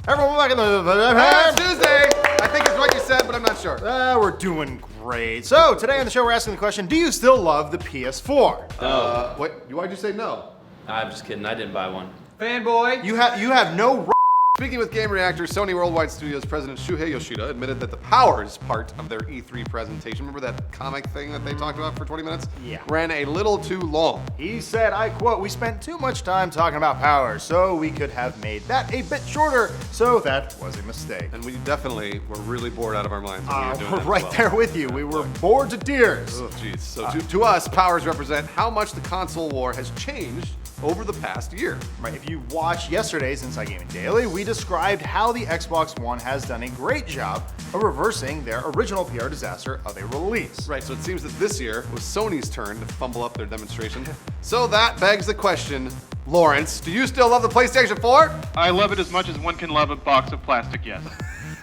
Everyone back in the... Hey, it's Tuesday! I think it's what you said, but I'm not sure. We're doing great. So, today on the show, we're asking the question, do you still love the PS4? Why'd you say no? I'm just kidding. I didn't buy one. Fanboy. You have no... Speaking with Game Reactor, Sony Worldwide Studios President Shuhei Yoshida admitted that the powers part of their E3 presentation, remember that comic thing that they talked about for 20 minutes? Yeah. Ran a little too long. He said, I quote, "We spent too much time talking about powers, so we could have made that a bit shorter, so that was a mistake." And we definitely were really bored out of our minds when we were doing We're that as right well. there with you. We were bored to tears. Oh, jeez. So to us, powers represent how much the console war has changed over the past year. Right, if you watched yesterday's Inside Gaming Daily, we described how the Xbox One has done a great job of reversing their original PR disaster of a release. Right, so it seems that this year was Sony's turn to fumble up their demonstration. So that begs the question, Lawrence, do you still love the PlayStation 4? I love it as much as one can love a box of plastic, yes.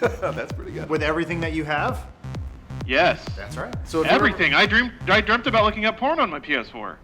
That's pretty good. With everything that you have? Yes. That's right. So if Everything. I dreamt about looking up porn on my PS4.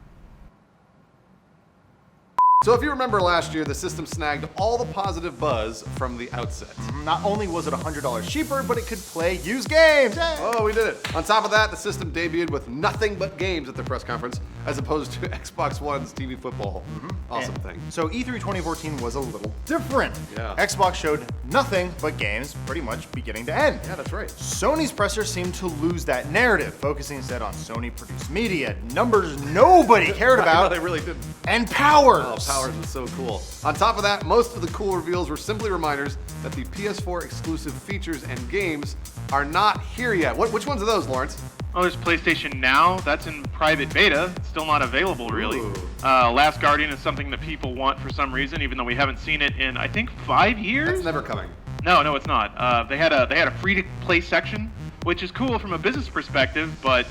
So if you remember last year, the system snagged all the positive buzz from the outset. Not only was it $100 cheaper, but it could play used games. Yay! Oh, we did it. On top of that, the system debuted with nothing but games at the press conference, as opposed to Xbox One's TV football. Awesome thing. So E3 2014 was a little different. Yeah. Xbox showed nothing but games pretty much beginning to end. Yeah, that's right. Sony's presser seemed to lose that narrative, focusing instead on Sony-produced media, numbers nobody cared I know, about, they really didn't. and powers. Oh, powers was so cool. On top of that, most of the cool reveals were simply reminders that the PS4 exclusive features and games are not here yet. Which ones are those, Lawrence? Oh, there's PlayStation Now. That's in private beta. It's still not available, really. Ooh. Last Guardian is something that people want for some reason, even though we haven't seen it in, I think, 5 years? That's never coming. No, it's not. They had a free-to-play section, which is cool from a business perspective, but,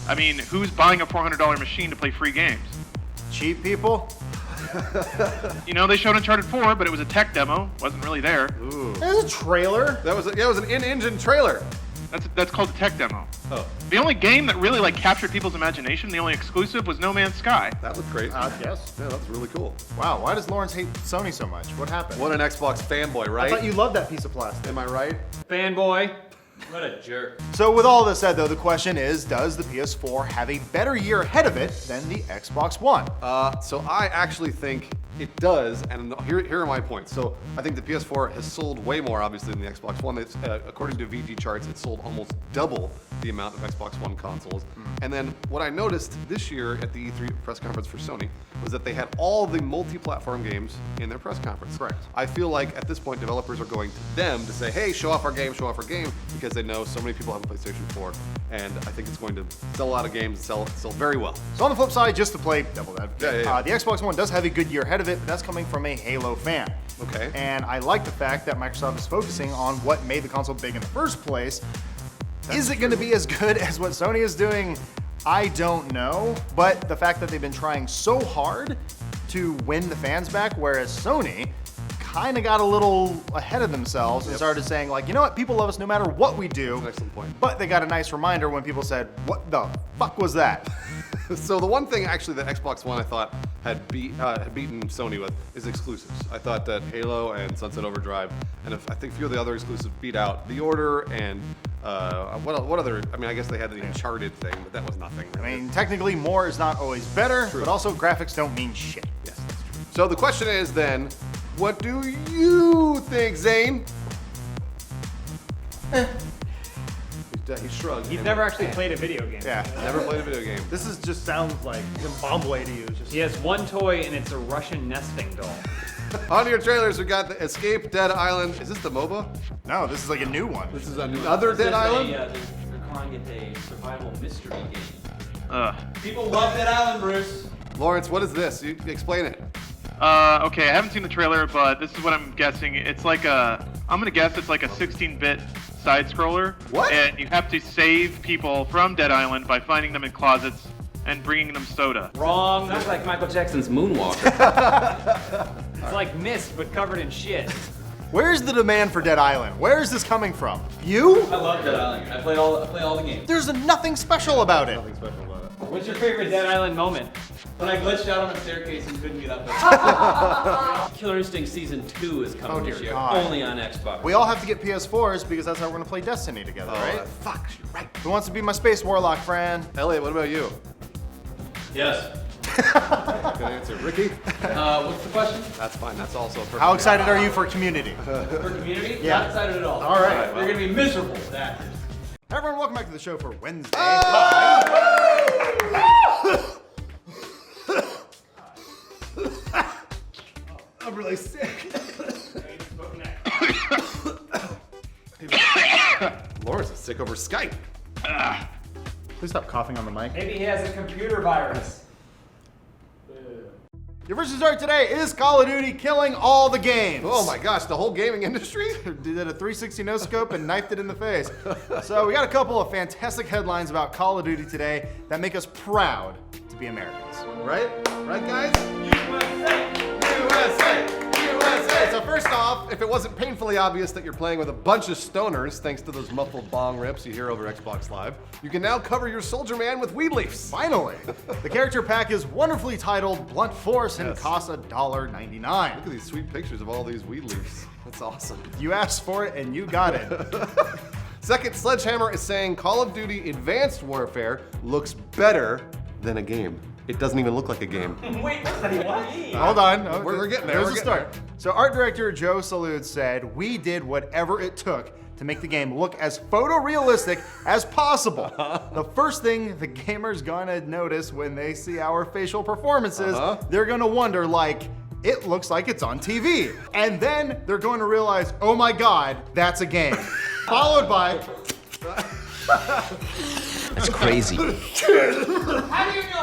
I mean, who's buying a $400 machine to play free games? Cheap people? You know, they showed Uncharted 4, but it was a tech demo. Wasn't really there. Ooh. There's a trailer. That was it was an in-engine trailer. That's called a tech demo. Oh, The only game that really captured people's imagination, the only exclusive, was No Man's Sky. that looked great. Yes. Yeah, that's really cool. Wow, why does Lawrence hate Sony so much? What happened? What an Xbox fanboy, I right? thought you loved that piece of plastic. Am I right? Fanboy. What a jerk. So with all this said though, the question is, does the PS4 have a better year ahead of it than the Xbox One? So I actually think it does, and here are my points. So I think the PS4 has sold way more, obviously, than the Xbox One. It's, according to VG charts, it sold almost double the amount of Xbox One consoles. And then what I noticed this year at the E3 press conference for Sony was that they had all the multi-platform games in their press conference. Correct. I feel like at this point, developers are going to them to say, hey, show off our game, because they know so many people have a PlayStation 4, and I think it's going to sell a lot of games and sell very well. So on the flip side, just to play devil's advocate, Yeah. the Xbox One does have a good year ahead of it, but that's coming from a Halo fan. Okay. And I like the fact that Microsoft is focusing on what made the console big in the first place. Is it going to be as good as what Sony is doing? I don't know, but the fact that they've been trying so hard to win the fans back, whereas Sony kind of got a little ahead of themselves and started saying, like, you know what, people love us no matter what we do. That's an excellent point. But they got a nice reminder when people said, what the fuck was that? So the one thing actually that Xbox One I thought had beaten Sony with is exclusives. I thought that Halo and Sunset Overdrive, and I think a few of the other exclusives beat out The Order and what other? I mean, I guess they had the Uncharted thing, but that was nothing. I Really. mean, technically more is not always better, True. but also graphics don't mean shit. Yes, that's true. So the question is then, what do you think, Zane? He shrugged. He's never actually played a video game. Yeah. Never played a video game. This just sounds like Zimbabwe to you. Just He has one toy, and it's a Russian nesting doll. On to your trailers, we got the Escape Dead Island. Is this the MOBA? No, this is like a new one. This is another Dead Island? They're calling it a survival mystery game. People love Dead Island, Bruce. Lawrence, what is this? You explain it. Okay, I haven't seen the trailer, but this is what I'm guessing. It's like I'm gonna guess it's like a 16-bit side scroller. What? And you have to save people from Dead Island by finding them in closets and bringing them soda. Wrong. Sounds like Michael Jackson's Moonwalker. It's like Mist, but covered in shit. Where's the demand for Dead Island? Where is this coming from? You? I love Dead Island. I play all the games. There's nothing special about it. nothing special about it. What's your favorite Dead Island moment? When I glitched out on a staircase and couldn't get up there. Killer Instinct Season 2 is coming this year, God. only on Xbox. We all have to get PS4s because that's how we're gonna play Destiny together, right? Fuck, you're right. Who wants to be my space warlock, Fran? Elliot, what about you? Yes. Good answer. Ricky? What's the question? That's fine. That's also perfect. How excited are you for Community? For Community? Yeah. Not excited at all. All right. They're gonna be miserable as actors. Hey everyone, welcome back to the show for Wednesday. I'm really sick. Lawrence is sick over Skype. Please stop coughing on the mic. Maybe he has a computer virus. Your first start today is Call of Duty killing all the games. Oh my gosh, the whole gaming industry? Did a 360 no scope and knifed it in the face. So we got a couple of fantastic headlines about Call of Duty today that make us proud to be Americans. Right? Right, guys? USA! USA! USA! So first off, if it wasn't painfully obvious that you're playing with a bunch of stoners, thanks to those muffled bong rips you hear over Xbox Live, you can now cover your soldier man with weed leaves. Finally, the character pack is wonderfully titled Blunt Force and Yes. costs $1.99. Look at these sweet pictures of all these weed leaves. That's awesome. You asked for it and you got it. Second, Sledgehammer is saying Call of Duty Advanced Warfare looks better than a game. It doesn't even look like a game. Wait, what does that mean? Hold on. Oh, We're getting there, There's we're a getting start. So art director Joe Salud said, "We did whatever it took to make the game look as photorealistic as possible. The first thing the gamer's gonna notice when they see our facial performances, they're gonna wonder like, it looks like it's on TV. And then they're going to realize, oh my God, that's a game." Followed by, That's crazy. How do you know?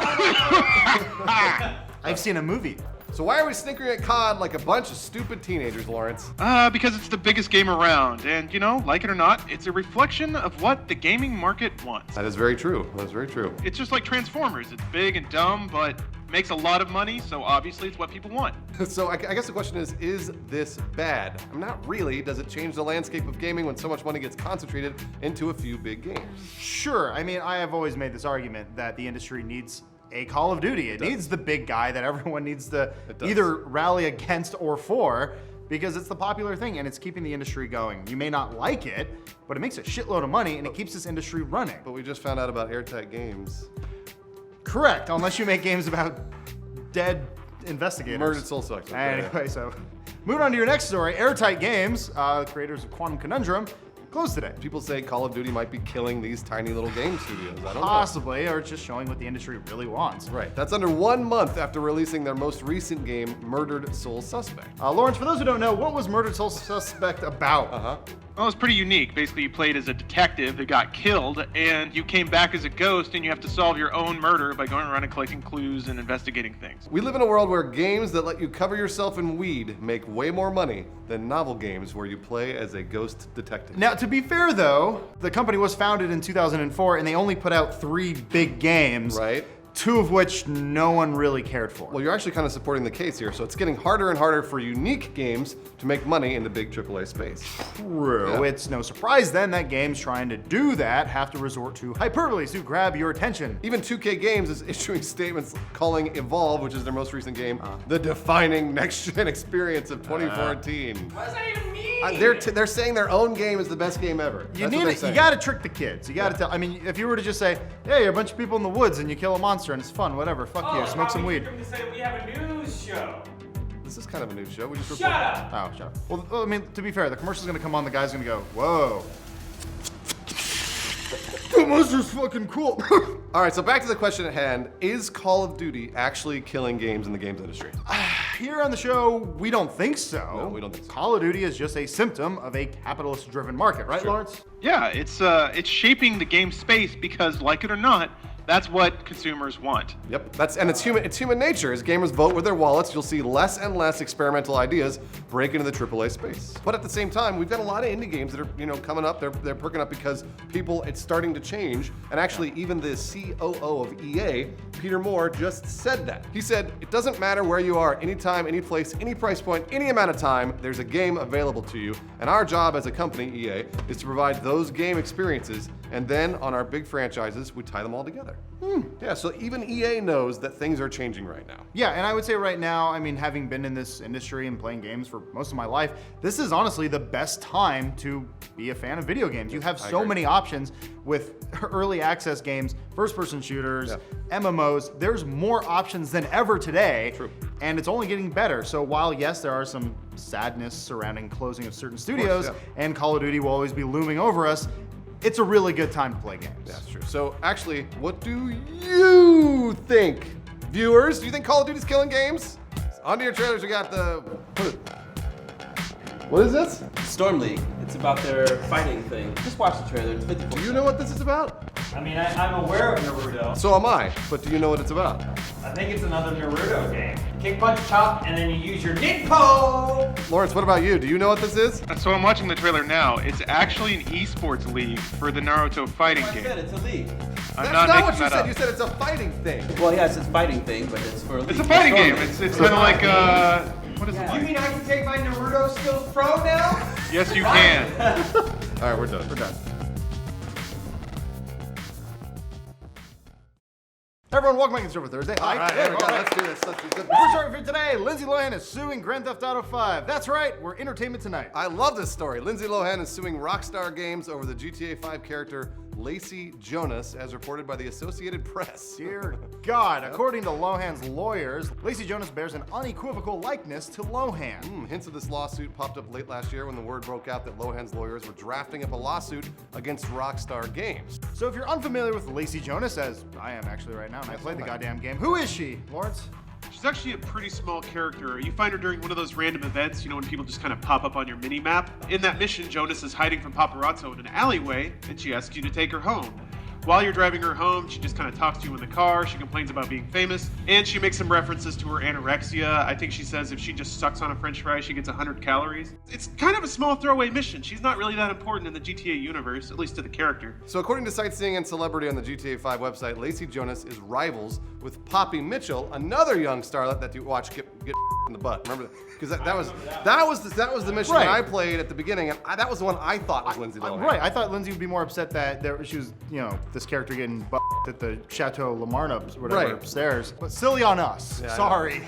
"I've seen a movie." So why are we snickering at COD like a bunch of stupid teenagers, Lawrence? Because it's the biggest game around, and you know, like it or not, it's a reflection of what the gaming market wants. That is very true. That's very true. It's just like Transformers. It's big and dumb, but makes a lot of money, so obviously it's what people want. So I guess the question is this bad? Not really. Does it change the landscape of gaming when so much money gets concentrated into a few big games? Sure, I mean, I have always made this argument that the industry needs a Call of Duty. It needs the big guy that everyone needs to does. either rally against or for, because it's the popular thing and it's keeping the industry going. You may not like it, but it makes a shitload of money and it keeps this industry running. But we just found out about Airtight Games. Correct, unless you make games about dead investigators. Murdered soul suckers. Anyway, so moving on to your next story, Airtight Games, creators of Quantum Conundrum, closed today. People say Call of Duty might be killing these tiny little game studios. I don't know. Possibly, or just showing what the industry really wants. Right. That's under 1 month after releasing their most recent game, Murdered Soul Suspect. Lawrence, for those who don't know, what was Murdered Soul Suspect about? Well, it's pretty unique. Basically, you played as a detective that got killed, and you came back as a ghost, and you have to solve your own murder by going around and collecting clues and investigating things. We live in a world where games that let you cover yourself in weed make way more money than novel games where you play as a ghost detective. Now, to be fair though, the company was founded in 2004 and they only put out 3 big games. Right. 2 of which no one really cared for. Well, you're actually kind of supporting the case here, so it's getting harder and harder for unique games to make money in the big AAA space. True. Yeah. It's no surprise then that games trying to do that have to resort to hyperbole to grab your attention. Even 2K Games is issuing statements calling Evolve, which is their most recent game, the defining next-gen experience of 2014. What does that even mean? They're saying their own game is the best game ever. You That's need what they're it. You saying. gotta trick the kids. You gotta tell. I mean, if you were to just say, "Hey, you're a bunch of people in the woods and you kill a monster and it's fun, whatever. Fuck you. Smoke some weed." To say that we have a news show. This is kind of a new show. We just Shut up! Oh, shut up. Well, I mean, to be fair, the commercial's gonna come on. The guy's gonna go, "Whoa, that monster's fucking cool." All right, so back to the question at hand. Is Call of Duty actually killing games in the games industry? Here on the show, we don't think so. No, we don't think so. Call of Duty is just a symptom of a capitalist-driven market, right, Lawrence? Yeah, it's shaping the game space because, like it or not, that's what consumers want. Yep, it's human nature. As gamers vote with their wallets, you'll see less and less experimental ideas break into the AAA space. But at the same time, we've got a lot of indie games that are coming up. They're perking up because it's starting to change. And actually, even the COO of EA, Peter Moore, just said that. He said, "It doesn't matter where you are, anytime, any place, any price point, any amount of time, there's a game available to you. And our job as a company, EA, is to provide those game experiences And then on our big franchises, we tie them all together. Yeah, so even EA knows that things are changing right now. Yeah, and I would say right now, I mean, having been in this industry and playing games for most of my life, this is honestly the best time to be a fan of video games. You have so many options with early access games, first-person shooters, MMOs. There's more options than ever today, and it's only getting better. So while, yes, there are some sadness surrounding closing of certain studios, and Call of Duty will always be looming over us, it's a really good time to play games. That's true. So actually, what do you think? Viewers, do you think Call of Duty's killing games? Onto your trailers, we got the... What is this? Storm League. It's about their fighting thing. Just watch the trailer. It's 54. Do you know what this is about? I mean, I'm aware of Naruto. So am I, but do you know what it's about? I think it's another Naruto game. Kick, punch, chop, and then you use your Ninpo! Lawrence, what about you? Do you know what this is? So I'm watching the trailer now. It's actually an esports league for the Naruto fighting I game. said it's a league. That's I'm not making what you that said. up. You said it's a fighting thing. Well, yes, it's a fighting thing, but it's for a league. It's a fighting Storm game. League. It's kind of like what is it You like? mean I can take my Naruto skills pro now? Yes, you can. All right, we're done. We're done. Everyone, welcome back to Server Thursday. All right, here we go. Let's do this. Let's do this. First story for today, Lindsay Lohan is suing Grand Theft Auto 5. That's right, we're Entertainment Tonight. I love this story. Lindsay Lohan is suing Rockstar Games over the GTA 5 character Lacey Jonas, as reported by the Associated Press. Dear God, according to Lohan's lawyers, Lacey Jonas bears an unequivocal likeness to Lohan. Hints of this lawsuit popped up late last year when the word broke out that Lohan's lawyers were drafting up a lawsuit against Rockstar Games. So if you're unfamiliar with Lacey Jonas, as I am actually right now, and I played the goddamn game, who is she, Lawrence? She's actually a pretty small character. You find her during one of those random events, you know, when people just kind of pop up on your mini-map. In that mission, Jonas is hiding from paparazzo in an alleyway, and she asks you to take her home. While you're driving her home, she just kind of talks to you in the car, she complains about being famous, and she makes some references to her anorexia. I think she says if she just sucks on a french fry, she gets 100 calories. It's kind of a small throwaway mission. She's not really that important in the GTA universe, at least to the character. So according to Sightseeing and Celebrity on the GTA 5 website, Lacey Jonas is rivals with Poppy Mitchell, another young starlet that you watch get in the butt. Remember that? Because that was the mission that I played at the beginning, and that was the one I thought was Lindsay Lohan. Right, I thought Lindsay would be more upset that she was, you know, this character getting at the Chateau Lamarna or whatever upstairs. But silly on us. Yeah, sorry.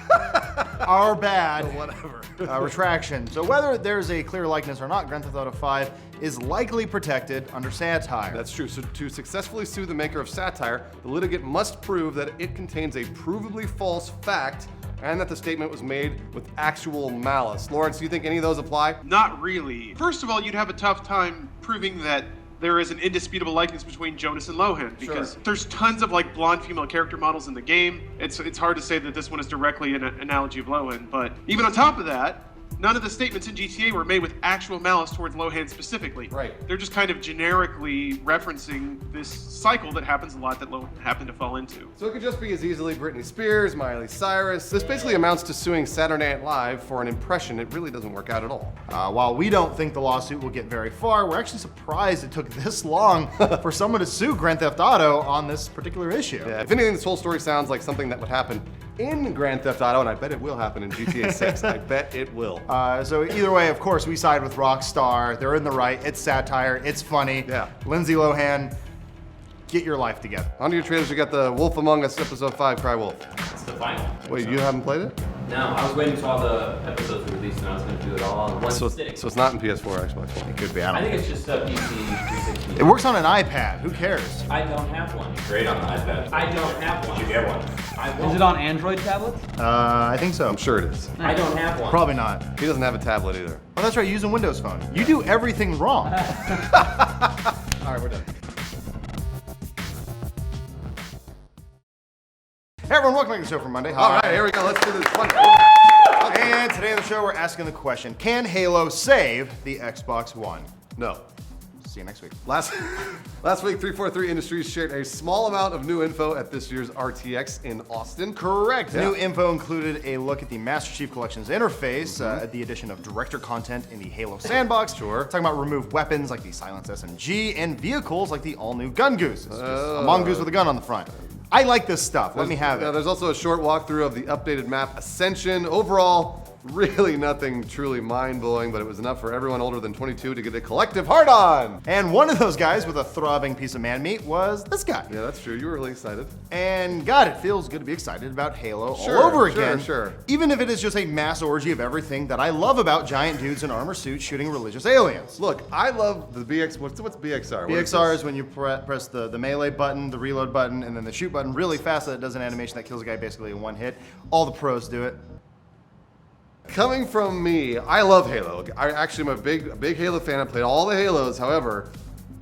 Our bad. Whatever. Retraction. So whether there's a clear likeness or not, Grand Theft Auto 5 is likely protected under satire. That's true. So to successfully sue the maker of satire, the litigant must prove that it contains a provably false fact and that the statement was made with actual malice. Lawrence, do you think any of those apply? Not really. First of all, you'd have a tough time proving that there is an indisputable likeness between Jonas and Lohan because there's tons of like blonde female character models in the game. It's hard to say that this one is directly an analogy of Lohan, but even on top of that, none of the statements in GTA were made with actual malice towards Lohan specifically. Right. They're just kind of generically referencing this cycle that happens a lot that Lohan happened to fall into. So it could just be as easily Britney Spears, Miley Cyrus. This basically amounts to suing Saturday Night Live for an impression. It really doesn't work out at all. While we don't think the lawsuit will get very far, we're actually surprised it took this long for someone to sue Grand Theft Auto on this particular issue. Yeah, if anything, this whole story sounds like something that would happen in Grand Theft Auto, and I bet it will happen in GTA 6. I bet it will. So either way, of course, we side with Rockstar. They're in the right. It's satire. It's funny. Yeah. Lindsay Lohan, get your life together. On your trailers, you got the Wolf Among Us Episode 5, Cry Wolf. It's the final. Wait, you haven't played it? No, I was waiting until all the episodes were released, and I was going to do it all in one So sitting. it's not in PS4 or Xbox One. It could be. I I don't think know. it's just a PC 360. It works on an iPad. Who cares? I don't have one. Great on the iPad. I don't have one. You get one. I won't. Is it on Android tablets? I think so. I'm sure it is. I don't have one. Probably not. He doesn't have a tablet either. Oh, that's right. Use a Windows phone. You do everything wrong. All right, we're done. Hey everyone, welcome back to the show for Monday. All right, here we go. Let's do this one. And today on the show, we're asking the question, can Halo save the Xbox One? No. See you next week. Last week, 343 Industries shared a small amount of new info at this year's RTX in Austin. Correct. Yeah. New info included a look at the Master Chief Collection's interface, the addition of director content in the Halo sandbox. Sure. Talking about removed weapons like the Silence SMG and vehicles like the all-new Gun Goose. It's just a mongoose with a gun on the front. I like this stuff. Let me have it. There's also a short walkthrough of the updated map Ascension. Overall, Really nothing truly mind-blowing, but it was enough for everyone older than 22 to get a collective hard-on. And one of those guys with a throbbing piece of man meat was this guy. Yeah, that's true. You were really excited. And God, it feels good to be excited about Halo Sure, all over sure, again. sure. Even if it is just a mass orgy of everything that I love about giant dudes in armor suits shooting religious aliens. Look, I love the BX. What's BXR? What BXR this? is when you press the melee button, the reload button, and then the shoot button really fast so it does an animation that kills a guy basically in one hit. All the pros do it. Coming from me, I love Halo. I actually am a big Halo fan. I played all the Halos. However,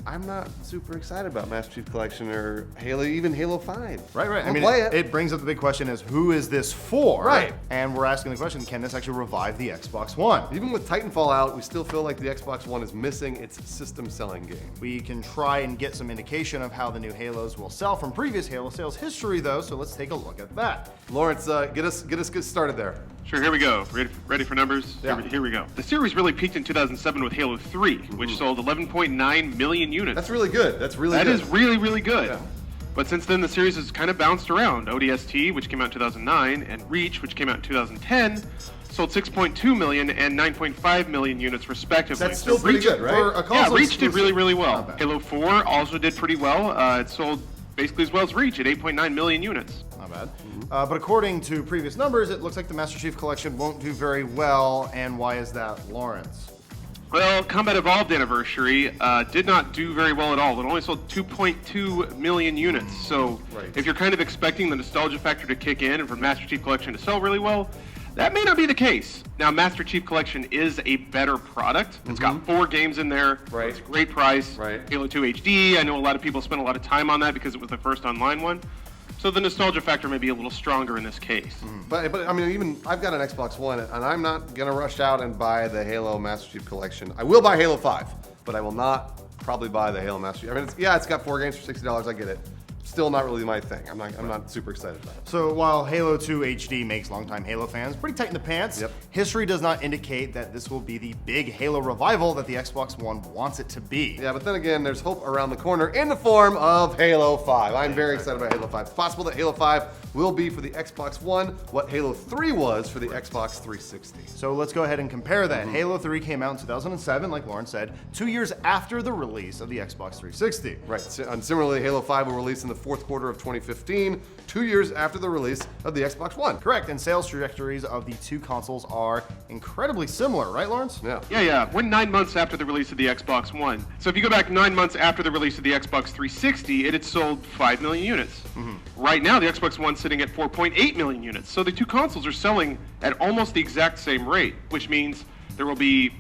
I'm not super excited about Master Chief Collection or Halo, even Halo 5. Right. I I'll mean, play it brings up the big question is, who is this for? Right. And we're asking the question, can this actually revive the Xbox One? Even with Titanfall out, we still feel like the Xbox One is missing its system-selling game. We can try and get some indication of how the new Halos will sell from previous Halo sales history, though, so let's take a look at that. Lawrence, get us started there. Sure, here we go. Ready for numbers? Yeah. Here we go. The series really peaked in 2007 with Halo 3, which sold 11.9 million units. That's really good. That's really good. That is really good. Yeah. But since then, the series has kind of bounced around. ODST, which came out in 2009, and Reach, which came out in 2010, sold 6.2 million and 9.5 million units respectively. That's still So pretty Reach- good, right? For a Yeah, console Reach did exclusive. really well. Not bad. Halo 4 also did pretty well. It sold basically as well as Reach at 8.9 million units. Not bad. But according to previous numbers, it looks like the Master Chief Collection won't do very well. And why is that, Lawrence? Well, Combat Evolved Anniversary did not do very well at all. It only sold 2.2 million units. So Right. if you're kind of expecting the nostalgia factor to kick in and for Master Chief Collection to sell really well, that may not be the case. Now, Master Chief Collection is a better product. It's got 4 games in there. Right. It's a great price. Right. Halo 2 HD. I know a lot of people spent a lot of time on that because it was the first online one. So the nostalgia factor may be a little stronger in this case. But I mean, even I've got an Xbox One, and I'm not gonna rush out and buy the Halo Master Chief Collection. I will buy Halo 5, but I will not probably buy the Halo Master Chief. I mean, it's got 4 games for $60. I get it. Still not really my thing. I'm not super excited about it. So while Halo 2 HD makes longtime Halo fans pretty tight in the pants, Yep. history does not indicate that this will be the big Halo revival that the Xbox One wants it to be. Yeah, but then again, there's hope around the corner in the form of Halo 5. I'm very excited about Halo 5. It's possible that Halo 5 will be for the Xbox One what Halo 3 was for the Xbox 360. So let's go ahead and compare that. Halo 3 came out in 2007, like Lauren said, 2 years after the release of the Xbox 360. Right, and similarly, Halo 5 will release in the fourth quarter of 2015, 2 years after the release of the Xbox One. Correct, and sales trajectories of the two consoles are incredibly similar, right, Lawrence? Yeah. Yeah. We're 9 months after the release of the Xbox One. So if you go back 9 months after the release of the Xbox 360, it had sold 5 million units. Right now, the Xbox One's sitting at 4.8 million units. So the two consoles are selling at almost the exact same rate, which means there will be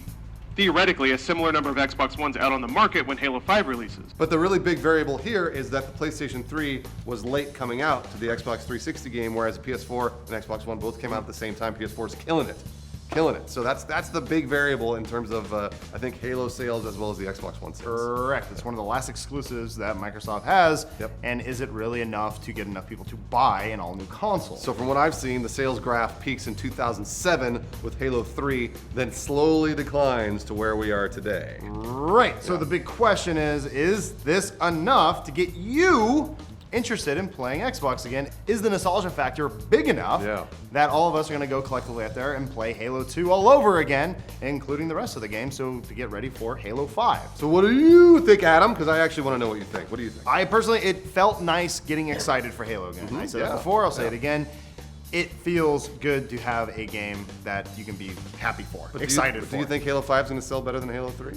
theoretically a similar number of Xbox Ones out on the market when Halo 5 releases. But the really big variable here is that the PlayStation 3 was late coming out to the Xbox 360 game, whereas the PS4 and Xbox One both came out at the same time. PS4 is killing it. So that's the big variable in terms of, I think, Halo sales as well as the Xbox One sales. Correct. It's one of the last exclusives that Microsoft has. Yep. And is it really enough to get enough people to buy an all-new console? So from what I've seen, the sales graph peaks in 2007 with Halo 3, then slowly declines to where we are today. Right. So the big question is this enough to get you interested in playing Xbox again? Is the nostalgia factor big enough that all of us are going to go collectively out there and play Halo 2 all over again, including the rest of the game, so to get ready for Halo 5? So what do you think, Adam? Because I actually want to know what you think. What do you think? I personally, it felt nice getting excited for Halo again. I said that before, I'll say it again. It feels good to have a game that you can be happy for, excited for. Do you think Halo 5 is going to sell better than Halo 3?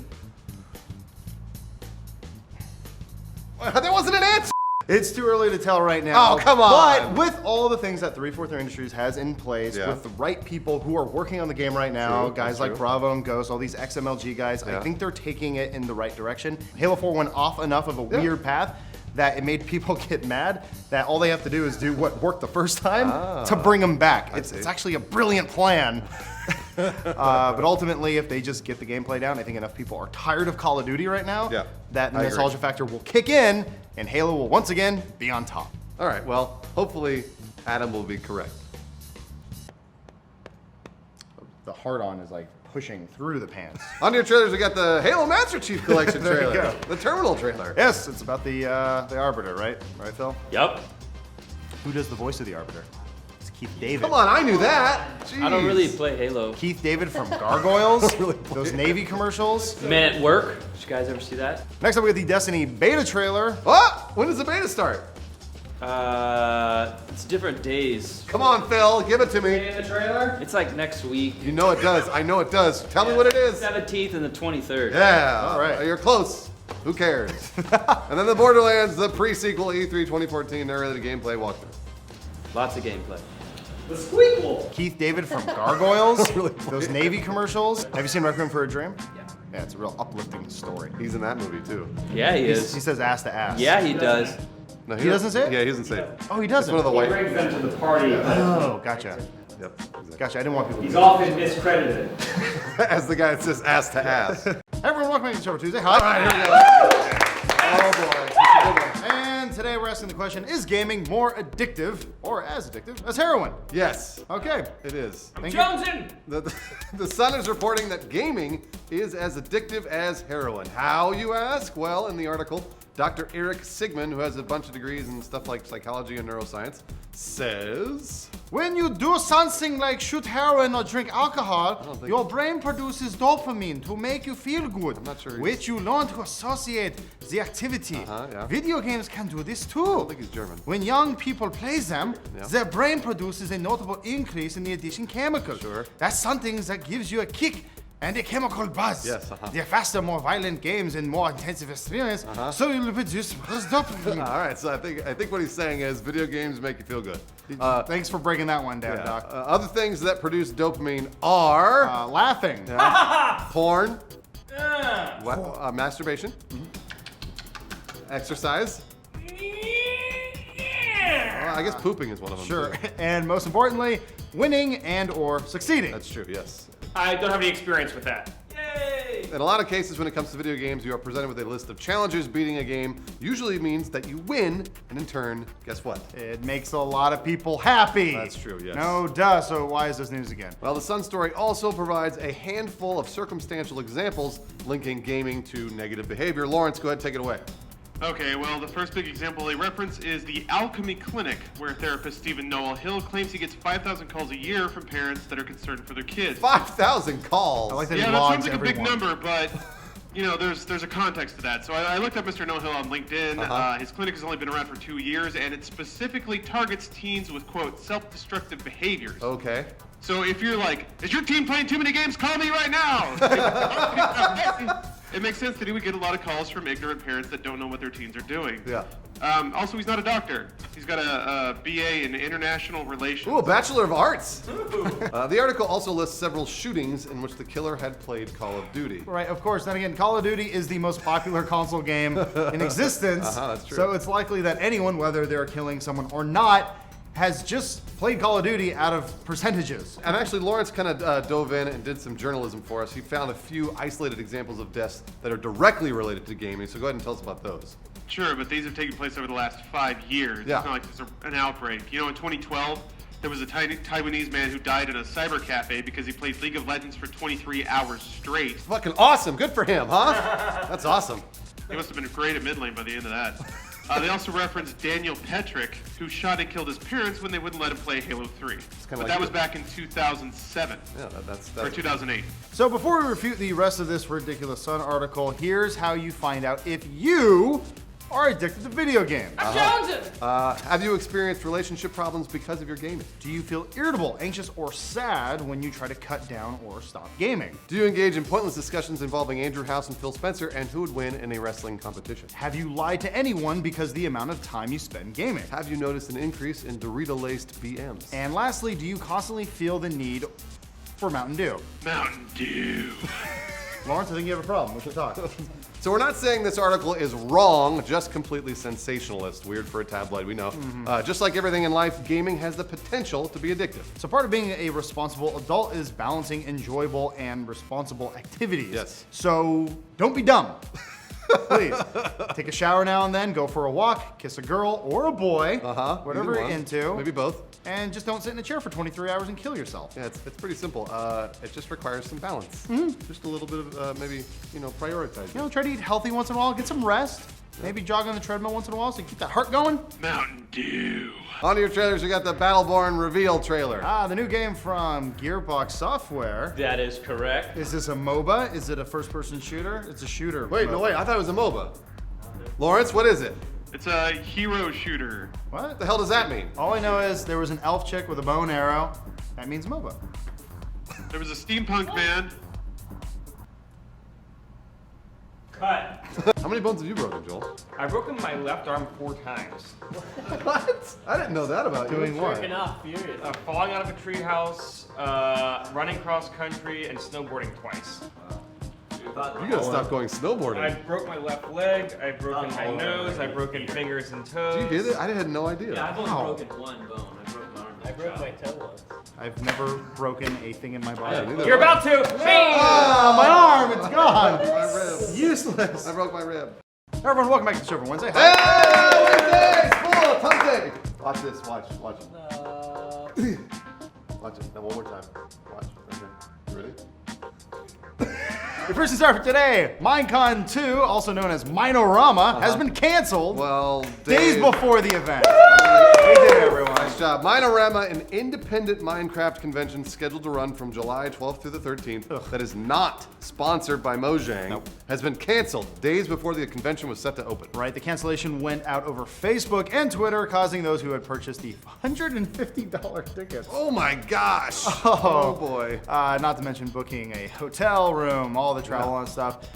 That wasn't an answer! It's too early to tell right now. Oh, come on. But with all the things that 343 Industries has in place, Yeah. with the right people who are working on the game right now, True, guys that's like true. Bravo and Ghost, all these XMLG guys, I Yeah. think they're taking it in the right direction. Halo 4 went off enough of a weird path that it made people get mad that all they have to do is do what worked the first time to bring them back. It's actually a brilliant plan. But ultimately, if they just get the gameplay down, I think enough people are tired of Call of Duty right now that the I agree. nostalgia factor will kick in and Halo will once again be on top. All right, well, hopefully Adam will be correct. The hard-on is like pushing through the pants. On your trailers, we got the Halo Master Chief Collection There you trailer. go. The Terminal trailer. Yes, it's about the Arbiter, right? Right, Phil? Yep. Who does the voice of the Arbiter? Keith David. Come on, I knew that. Jeez. I don't really play Halo. Keith David from Gargoyles. Those Navy commercials. Men at Work. Did you guys ever see that? Next up, we got the Destiny beta trailer. What? When does the beta start? It's different days. Come on, Phil, give it to me. In the trailer? It's like next week. You know it does. I know it does. Tell me what it is. 17th and the 23rd. Yeah. All right. You're close. Who cares? And then the Borderlands, the pre-sequel E3 2014 narrated gameplay walkthrough. Lots of gameplay. The Squeakle. Keith David from Gargoyles. Those Navy commercials. Have you seen Requiem for a Dream? Yeah. Yeah, it's a real uplifting story. He's in that movie too. Yeah, he He is. says ass to ass. Yeah, he does. No, He doesn't say it? Yeah, he doesn't say it. Oh, he It's doesn't. one of the He white. brings them to the party. Oh, gotcha. Yep. Exactly. Gotcha. I didn't want people to He's do often miscredited. As the guy that says ass to ass. Hey, everyone, welcome to Show Tuesday. Hi. All right, here we go. Oh boy. That's a good one. And today we're asking the question, is gaming more addictive or as addictive as heroin? Yes, Okay. it is. Thank you. Jonesin! The Sun is reporting that gaming is as addictive as heroin. How, you ask? Well, in the article, Dr. Eric Sigmund, who has a bunch of degrees in stuff like psychology and neuroscience, says... When you do something like shoot heroin or drink alcohol, think- your brain produces dopamine to make you feel good, I'm not sure he's- which you learn to associate the activity. Yeah. Video games can do this too. I don't think he's German. When young people play them, Yeah. their brain produces a notable increase in the addiction chemical. Sure. That's something that gives you a kick and a chemical buzz. Yes, The faster, more violent games and more intensive experience, so you'll produce more dopamine. All right, so I think what he's saying is video games make you feel good. Thanks for breaking that one down, Yeah. Doc. Other things that produce dopamine are Laughing. porn, masturbation, exercise. Well, I guess pooping is one of them. Sure. too. And most importantly, winning and or succeeding. That's true, yes. I don't have any experience with that. Yay! In a lot of cases, when it comes to video games, you are presented with a list of challenges. Beating a game usually means that you win, and in turn, guess what? It makes a lot of people happy. That's true, yes. No duh, so why is this news again? Well, the Sun story also provides a handful of circumstantial examples linking gaming to negative behavior. Lawrence, go ahead, take it away. Okay, well, the first big example they reference is the Alchemy Clinic, where therapist Stephen Noel Hill claims he gets 5,000 calls a year from parents that are concerned for their kids. 5,000 calls. I like that he Yeah, that logs sounds like a big everyone. number, but you know, there's a context to that. So I looked up Mr. Noel Hill on LinkedIn. His clinic has only been around for 2 years, and it specifically targets teens with, quote, self-destructive behaviors. Okay. So if you're like, is your team playing too many games? Call me right now. It makes sense that he would get a lot of calls from ignorant parents that don't know what their teens are doing. Yeah. Also, he's not a doctor. He's got a BA in international relations. Ooh, a Bachelor of Arts. The article also lists several shootings in which the killer had played Call of Duty. Right, of course. Then again, Call of Duty is the most popular console game in existence. That's true. So it's likely that anyone, whether they're killing someone or not, has just played Call of Duty out of percentages. And actually, Lawrence kind of dove in and did some journalism for us. He found a few isolated examples of deaths that are directly related to gaming. So go ahead and tell us about those. Sure, but these have taken place over the last 5 years. Yeah. It's not like there's an outbreak. You know, in 2012, there was a Taiwanese man who died in a cyber cafe because he played League of Legends for 23 hours straight. Fucking awesome. Good for him, huh? That's awesome. He must have been great at mid lane by the end of that. They also referenced Daniel Petrick, who shot and killed his parents when they wouldn't let him play Halo 3. But like that you. was back in 2007. Yeah, that's Or 2008. So before we refute the rest of this ridiculous Sun article, here's how you find out if you are addicted to video games. Have you experienced relationship problems because of your gaming? Do you feel irritable, anxious, or sad when you try to cut down or stop gaming? Do you engage in pointless discussions involving Andrew House and Phil Spencer and who would win in a wrestling competition? Have you lied to anyone because the amount of time you spend gaming? Have you noticed an increase in Dorito-laced BMs? And lastly, do you constantly feel the need for Mountain Dew? Mountain Dew. Lawrence, I think you have a problem. We should talk. So we're not saying this article is wrong, just completely sensationalist. Weird for a tabloid, we know. Just like everything in life, gaming has the potential to be addictive. So part of being a responsible adult is balancing enjoyable and responsible activities. Yes. So don't be dumb. Please. Take a shower now and then, go for a walk, kiss a girl or a boy, whatever Either you're one. into. Maybe both. And just don't sit in a chair for 23 hours and kill yourself. Yeah, it's pretty simple. It just requires some balance. Just a little bit of maybe, prioritizing. Try to eat healthy once in a while, get some rest. Maybe jog on the treadmill once in a while so you keep that heart going. Mountain Dew. On to your trailers, we got the Battleborn reveal trailer. The new game from Gearbox Software. That is correct. Is this a MOBA? Is it a first-person shooter? It's a shooter. Wait, no, wait, I thought it was a MOBA. Lawrence, what is it? It's a hero shooter. What? The hell does that mean? All I know is there was an elf chick with a bow and arrow. That means MOBA. There was a steampunk man. Cut. How many bones have you broken, Joel? I've broken my left arm 4 times. What? I didn't know that about Doing you. what? Freaking off, furious. Falling out of a treehouse, running cross country, and snowboarding twice. You gotta stop going snowboarding. I broke my left leg, I've broken my nose, I've broken fingers and toes. Did you hear that? I had no idea. Yeah, I've only Wow. broken one bone. I broke my arm. I broke my toe once. I've never broken a thing in my body. Yeah, neither You're have about to! Hey! Oh, my arm, it's gone. My rib. Useless. I broke my rib. Everyone, welcome back to the show for Wednesday. Hey, Wednesday! Full of Tuesday! Watch this, watch it. Watch it. Now one more time. Watch. Right here. You ready? Your first star for today, Minecon 2, also known as Minorama, has been canceled Well, days Dave, before the event. We did it, everyone. nice job. Minorama, an independent Minecraft convention scheduled to run from July 12th through the 13th, that is not sponsored by Mojang, has been canceled days before the convention was set to open. Right, the cancellation went out over Facebook and Twitter, causing those who had purchased the $150 tickets. Oh my gosh! Oh boy. Not to mention booking a hotel room, all the travel and stuff.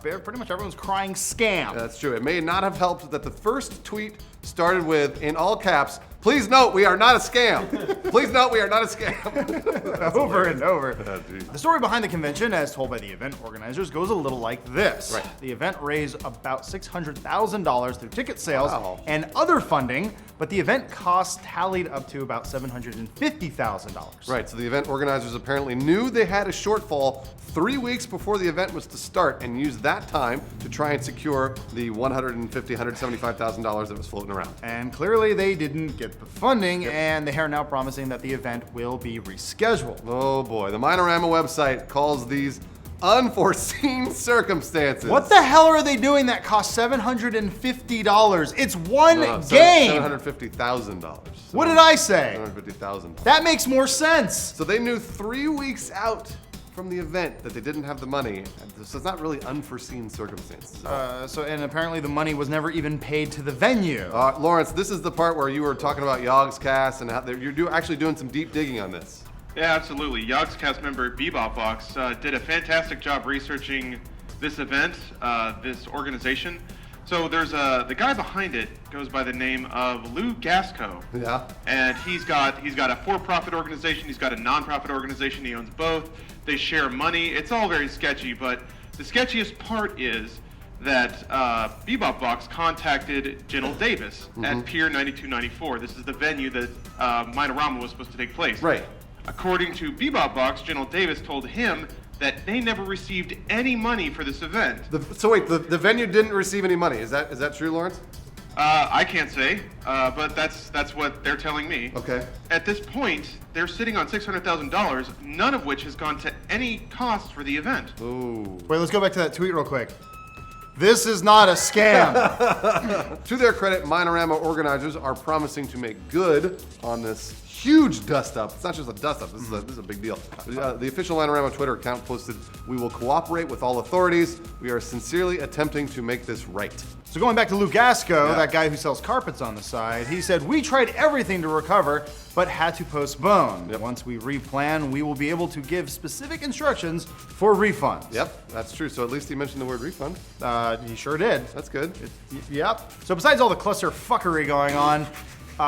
Pretty much everyone's crying scam. That's true. It may not have helped that the first tweet started with, in all caps, "Please note we are not a scam." Please note we are not a scam. Over and over. geez. The story behind the convention, as told by the event organizers, goes a little like this. Right. The event raised about $600,000 through ticket sales Wow. and other funding, but the event costs tallied up to about $750,000. Right, so the event organizers apparently knew they had a shortfall 3 weeks before the event was to start and used that time to try and secure the $150,000, $175,000 that was floating around. And clearly they didn't get the funding, and they are now promising that the event will be rescheduled. Oh boy, the Minorama website calls these unforeseen circumstances. What the hell are they doing that costs $750? It's one No, game. $750,000. What did I say? $750,000. That makes more sense. So they knew 3 weeks out from the event that they didn't have the money. So it's not really unforeseen circumstances. And apparently the money was never even paid to the venue. Lawrence, this is the part where you were talking about Yogg's cast and how you're actually doing some deep digging on this. Yeah, absolutely. Yogg's cast member BebopBox did a fantastic job researching this event, this organization. So there's the guy behind it goes by the name of Lou Gasco. Yeah. And he's got a for-profit organization, he's got a non-profit organization, he owns both. They share money. It's all very sketchy, but the sketchiest part is that BebopBox contacted General Davis at Pier 9294. This is the venue that Minorama was supposed to take place. Right. According to BebopBox, General Davis told him that they never received any money for this event. So wait, the venue didn't receive any money. Is that true, Lawrence? I can't say, but that's what they're telling me. Okay. At this point, they're sitting on $600,000, none of which has gone to any cost for the event. Ooh. Wait, let's go back to that tweet real quick. This is not a scam. To their credit, Minorama organizers are promising to make good on this huge dust-up. It's not just a dust-up, this is a big deal. The official Minorama Twitter account posted, "We will cooperate with all authorities. We are sincerely attempting to make this right." So going back to Lou Gasco, Yeah. that guy who sells carpets on the side, he said, "We tried everything to recover, but had to postpone. Yep. Once we replan, we will be able to give specific instructions for refunds." Yep, that's true. So at least he mentioned the word refund. He sure did. That's good. Yep. So besides all the cluster fuckery going on,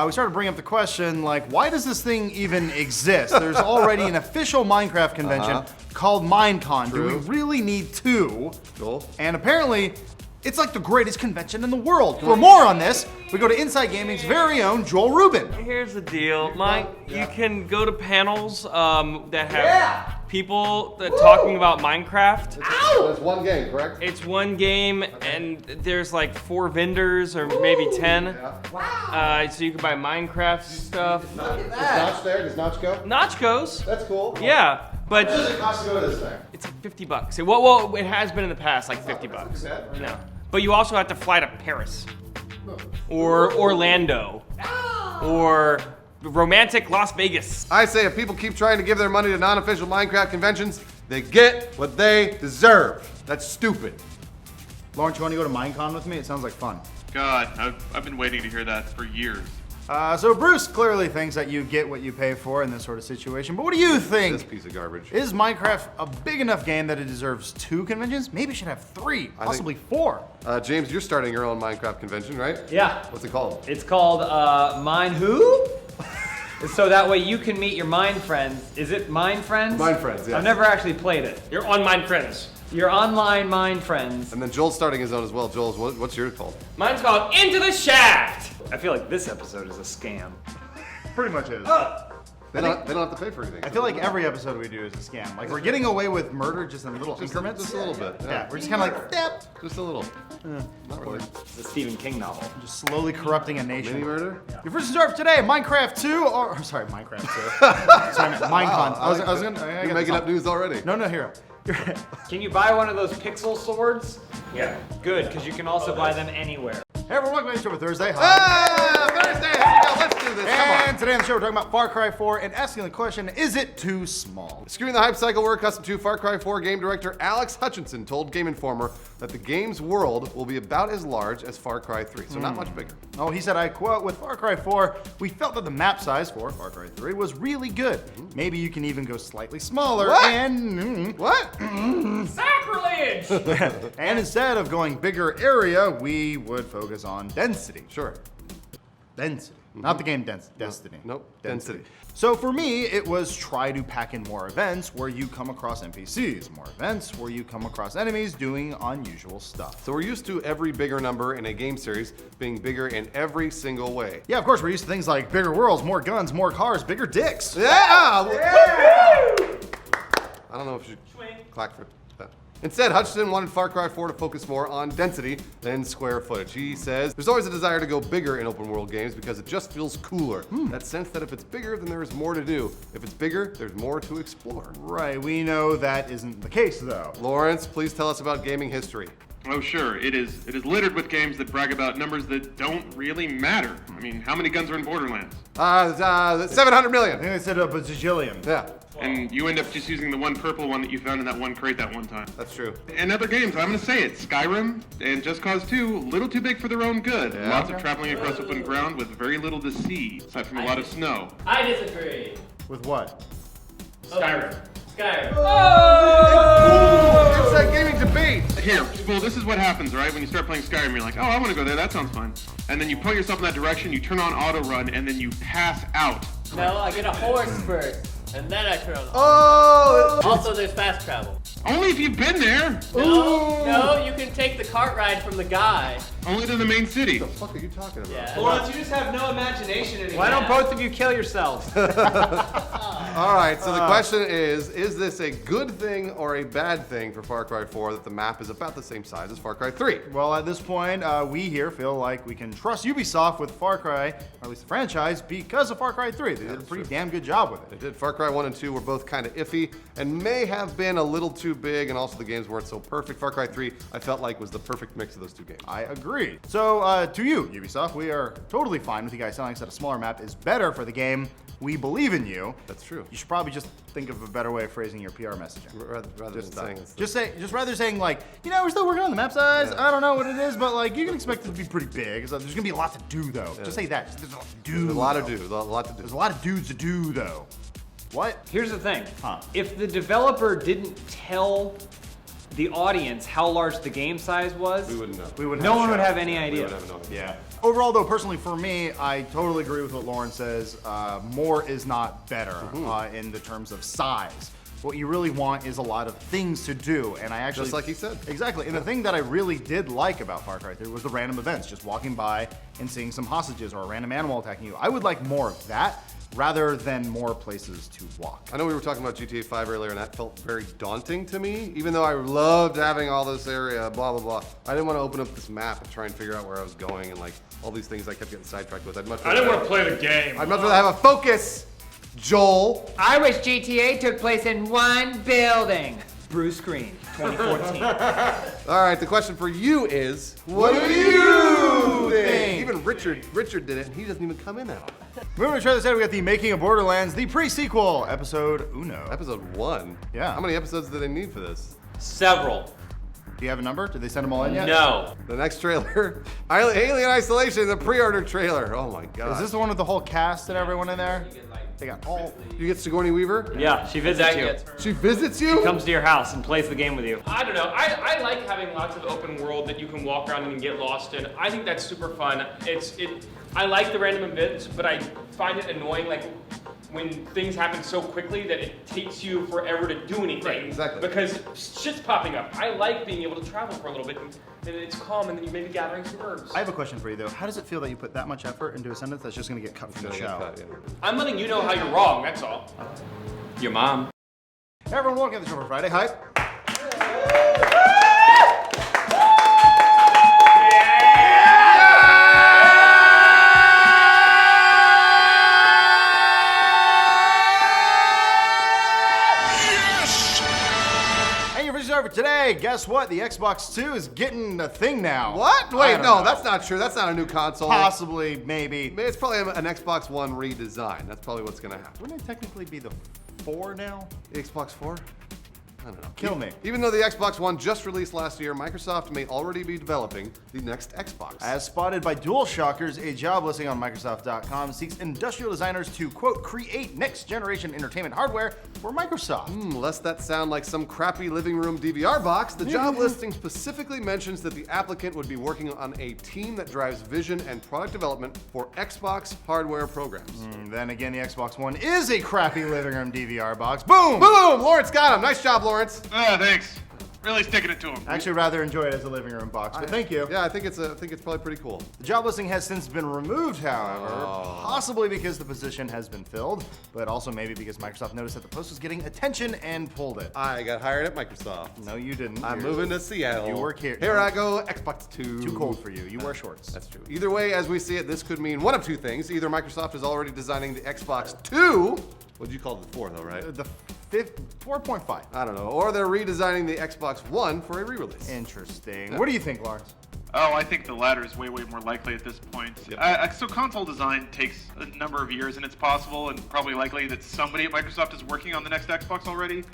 we started bringing up the question, like, why does this thing even exist? There's already an official Minecraft convention called Minecon. Do we True. really need two? Cool. And apparently, it's like the greatest convention in the world. For more on this, we go to Inside Gaming's very own Joel Rubin. Here's the deal, Mike. You can go to panels that have people that talking about Minecraft. It's one game, correct? It's one game, and there's like 4 vendors or maybe 10. So you can buy Minecraft stuff. Is Notch there? Does Notch go? Notch goes. That's cool. Yeah, but What does it cost to go to this thing? it's like $50. Well, it has been in the past, like $50. No. but you also have to fly to Paris, or Orlando, or romantic Las Vegas. I say if people keep trying to give their money to non-official Minecraft conventions, they get what they deserve. That's stupid. Lawrence, you want to go to Minecon with me? It sounds like fun. God, I've been waiting to hear that for years. So Bruce clearly thinks that you get what you pay for in this sort of situation, but what do you think? This piece of garbage. Is Minecraft a big enough game that it deserves 2 conventions? Maybe it should have 3, possibly 4. James, you're starting your own Minecraft convention, right? Yeah. What's it called? It's called Mine Who? So that way you can meet your Mine friends. Is it Mine Friends? Mine Friends, yeah. I've never actually played it. Your online friends. Your online Mine Friends. And then Joel's starting his own as well. Joel, what's yours called? Mine's called Into the Shaft. I feel like this episode is a scam. Pretty much is. They don't have to pay for anything. I feel like every episode we do is a scam. Like we're getting away with murder just in little increments. Just a little bit. Yeah, we're just kind of like, step. Just a little. Not really. It's a Stephen King novel. Just slowly corrupting a Mini nation. murder? Your first start for today, Minecraft 2, or sorry, Minecraft 2. Sorry, I meant Minecon. I was gonna. I You're got making this up news already. No, hero. Can you buy one of those pixel swords? Yeah. Good, because you can also buy them anywhere. Hey everyone, welcome to the show for Thursday. Thursday! Here we go. Let's do this. Come on. And today on the show we're talking about Far Cry 4 and asking the question, is it too small? Screwing the hype cycle we're accustomed to, Far Cry 4 game director Alex Hutchinson told Game Informer that the game's world will be about as large as Far Cry 3, so not much bigger. Oh, he said, I quote, with Far Cry 4, we felt that the map size for Far Cry 3 was really good. Maybe you can even go slightly smaller What? and... What? Sacrilege! and instead of going bigger area, we would focus on density. Sure. Density. Not the game Destiny. Nope. Density. So for me, it was try to pack in more events where you come across NPCs, more events where you come across enemies doing unusual stuff. So we're used to every bigger number in a game series being bigger in every single way. Yeah, of course, we're used to things like bigger worlds, more guns, more cars, bigger dicks. Yeah! I don't know if you should clack for that. Instead, Hutchinson wanted Far Cry 4 to focus more on density than square footage. He says, there's always a desire to go bigger in open world games because it just feels cooler. That sense that if it's bigger, then there is more to do. If it's bigger, there's more to explore. Right, we know that isn't the case though. Lawrence, please tell us about gaming history. Oh, sure. It is littered with games that brag about numbers that don't really matter. I mean, how many guns are in Borderlands? 700 million. I think I said a bajillion. Yeah, And you end up just using the one purple one that you found in that one crate that one time. that's true. And other games, I'm gonna say it. Skyrim and Just Cause 2, a little too big for their own good. Yeah. Lots of traveling across open ground with very little to see, aside from a lot of snow. I disagree. With what? Skyrim. Skyrim. It's a gaming debate. Here, well, this is what happens, right? When you start playing Skyrim, you're like, oh, I want to go there, that sounds fun. And then you point yourself in that direction, you turn on auto run, and then you pass out. No, I get a horse first, and then I turn on. Oh! Also, there's fast travel. Only if you've been there. No, you can take the cart ride from the guy. Only to the main city. What the fuck are you talking about? Yeah. Lawrence, you just have no imagination anymore. Why don't both of you kill yourselves? All right, so the question is this a good thing or a bad thing for Far Cry 4 that the map is about the same size as Far Cry 3? Well, at this point, we here feel like we can trust Ubisoft with Far Cry, or at least the franchise, because of Far Cry 3. They did a pretty damn good job with They it. did. Far Cry 1 and 2 were both kind of iffy and may have been a little too big, and also the games weren't so perfect. Far Cry 3, I felt like, was the perfect mix of those two games. I agree. So, to you, Ubisoft, we are totally fine with you guys telling us that a smaller map is better for the game. We believe in you. That's true. You should probably just think of a better way of phrasing your PR messaging. Rather than saying it's Just rather saying like, you know, we're still working on the map size. I don't know what it is, but like you can expect it to be pretty big. So there's gonna be a lot to do though. Just say that. There's a lot to do. There's a lot to though. do. A lot to do. There's a lot of dudes to do though. What? Here's the thing. Huh. If the developer didn't tell the audience how large the game size was, We wouldn't know. We would. no one would show. have any We idea. would have no idea. Yeah. Overall, though, personally for me, I totally agree with what Lauren says. More is not better in the terms of size. What you really want is a lot of things to do, and I actually Just like he said. Exactly. And the thing that I really did like about Far Cry 3 was the random events, just walking by and seeing some hostages or a random animal attacking you. I would like more of that rather than more places to walk. I know we were talking about GTA 5 earlier, and that felt very daunting to me. Even though I loved having all this area, blah, blah, blah. I didn't want to open up this map and try and figure out where I was going and like all these things I kept getting sidetracked with. I'd much I didn't want to play the game. I'd much rather have a focus, Joel. I wish GTA took place in one building. Bruce Green, 2014. All right, the question for you is, what do you think? Even Richard did it, and he doesn't even come in that often. Moving to trailer side, we got the Making of Borderlands, the pre-sequel, episode uno. Episode 1? Yeah. How many episodes do they need for this? Several. Do you have a number? Did they send them all in yet? No. The next trailer, Alien Isolation, the pre-order trailer. Oh my god. Is this the one with the whole cast and everyone in there? They got all. You get Sigourney Weaver? Yeah, she visits you. She visits you? Comes to your house and plays the game with you. I don't know. I like having lots of open world that you can walk around and get lost in. I think that's super fun. I like the random events, but I find it annoying like when things happen so quickly that it takes you forever to do anything. Right, exactly. Because shit's popping up. I like being able to travel for a little bit and it's calm and then you may be gathering some herbs. I have a question for you though. How does it feel that you put that much effort into a sentence that's just gonna get cut from the show? I'm letting you know how you're wrong, that's all. Your mom. Hey everyone, welcome to the show for Friday. Hype. For today, guess what? The Xbox 2 is getting a thing now. What? I Wait, don't no, know. that's not true. That's not a new console. Possibly, maybe. It's probably an Xbox One redesign. That's probably what's gonna happen. Wouldn't it technically be the 4 now? The Xbox 4? I don't know. Kill me. Even though the Xbox One just released last year, Microsoft may already be developing the next Xbox. As spotted by DualShockers, a job listing on Microsoft.com seeks industrial designers to, quote, create next-generation entertainment hardware for Microsoft. Lest that sound like some crappy living room DVR box, the job listing specifically mentions that the applicant would be working on a team that drives vision and product development for Xbox hardware programs. Then again, the Xbox One is a crappy living room DVR box. Boom! Boom! Lawrence got him. Nice job, Lawrence. Thanks. Really sticking it to him. I actually rather enjoy it as a living room box, but thank you. Yeah, I think it's probably pretty cool. The job listing has since been removed, however, possibly because the position has been filled, but also maybe because Microsoft noticed that the post was getting attention and pulled it. I got hired at Microsoft. No, you didn't. I'm moving to Seattle. You work here. Here I go, Xbox 2. Too cold for you. You wear shorts. That's true. Either way, as we see it, this could mean one of two things. Either Microsoft is already designing the Xbox 2. What'd you call it, the 4 though, right? The 4.5. I don't know. Or they're redesigning the Xbox One for a re-release. Interesting. What do you think, Lawrence? Oh, I think the latter is way more likely at this point. Yep. So console design takes a number of years, and it's possible and probably likely that somebody at Microsoft is working on the next Xbox already.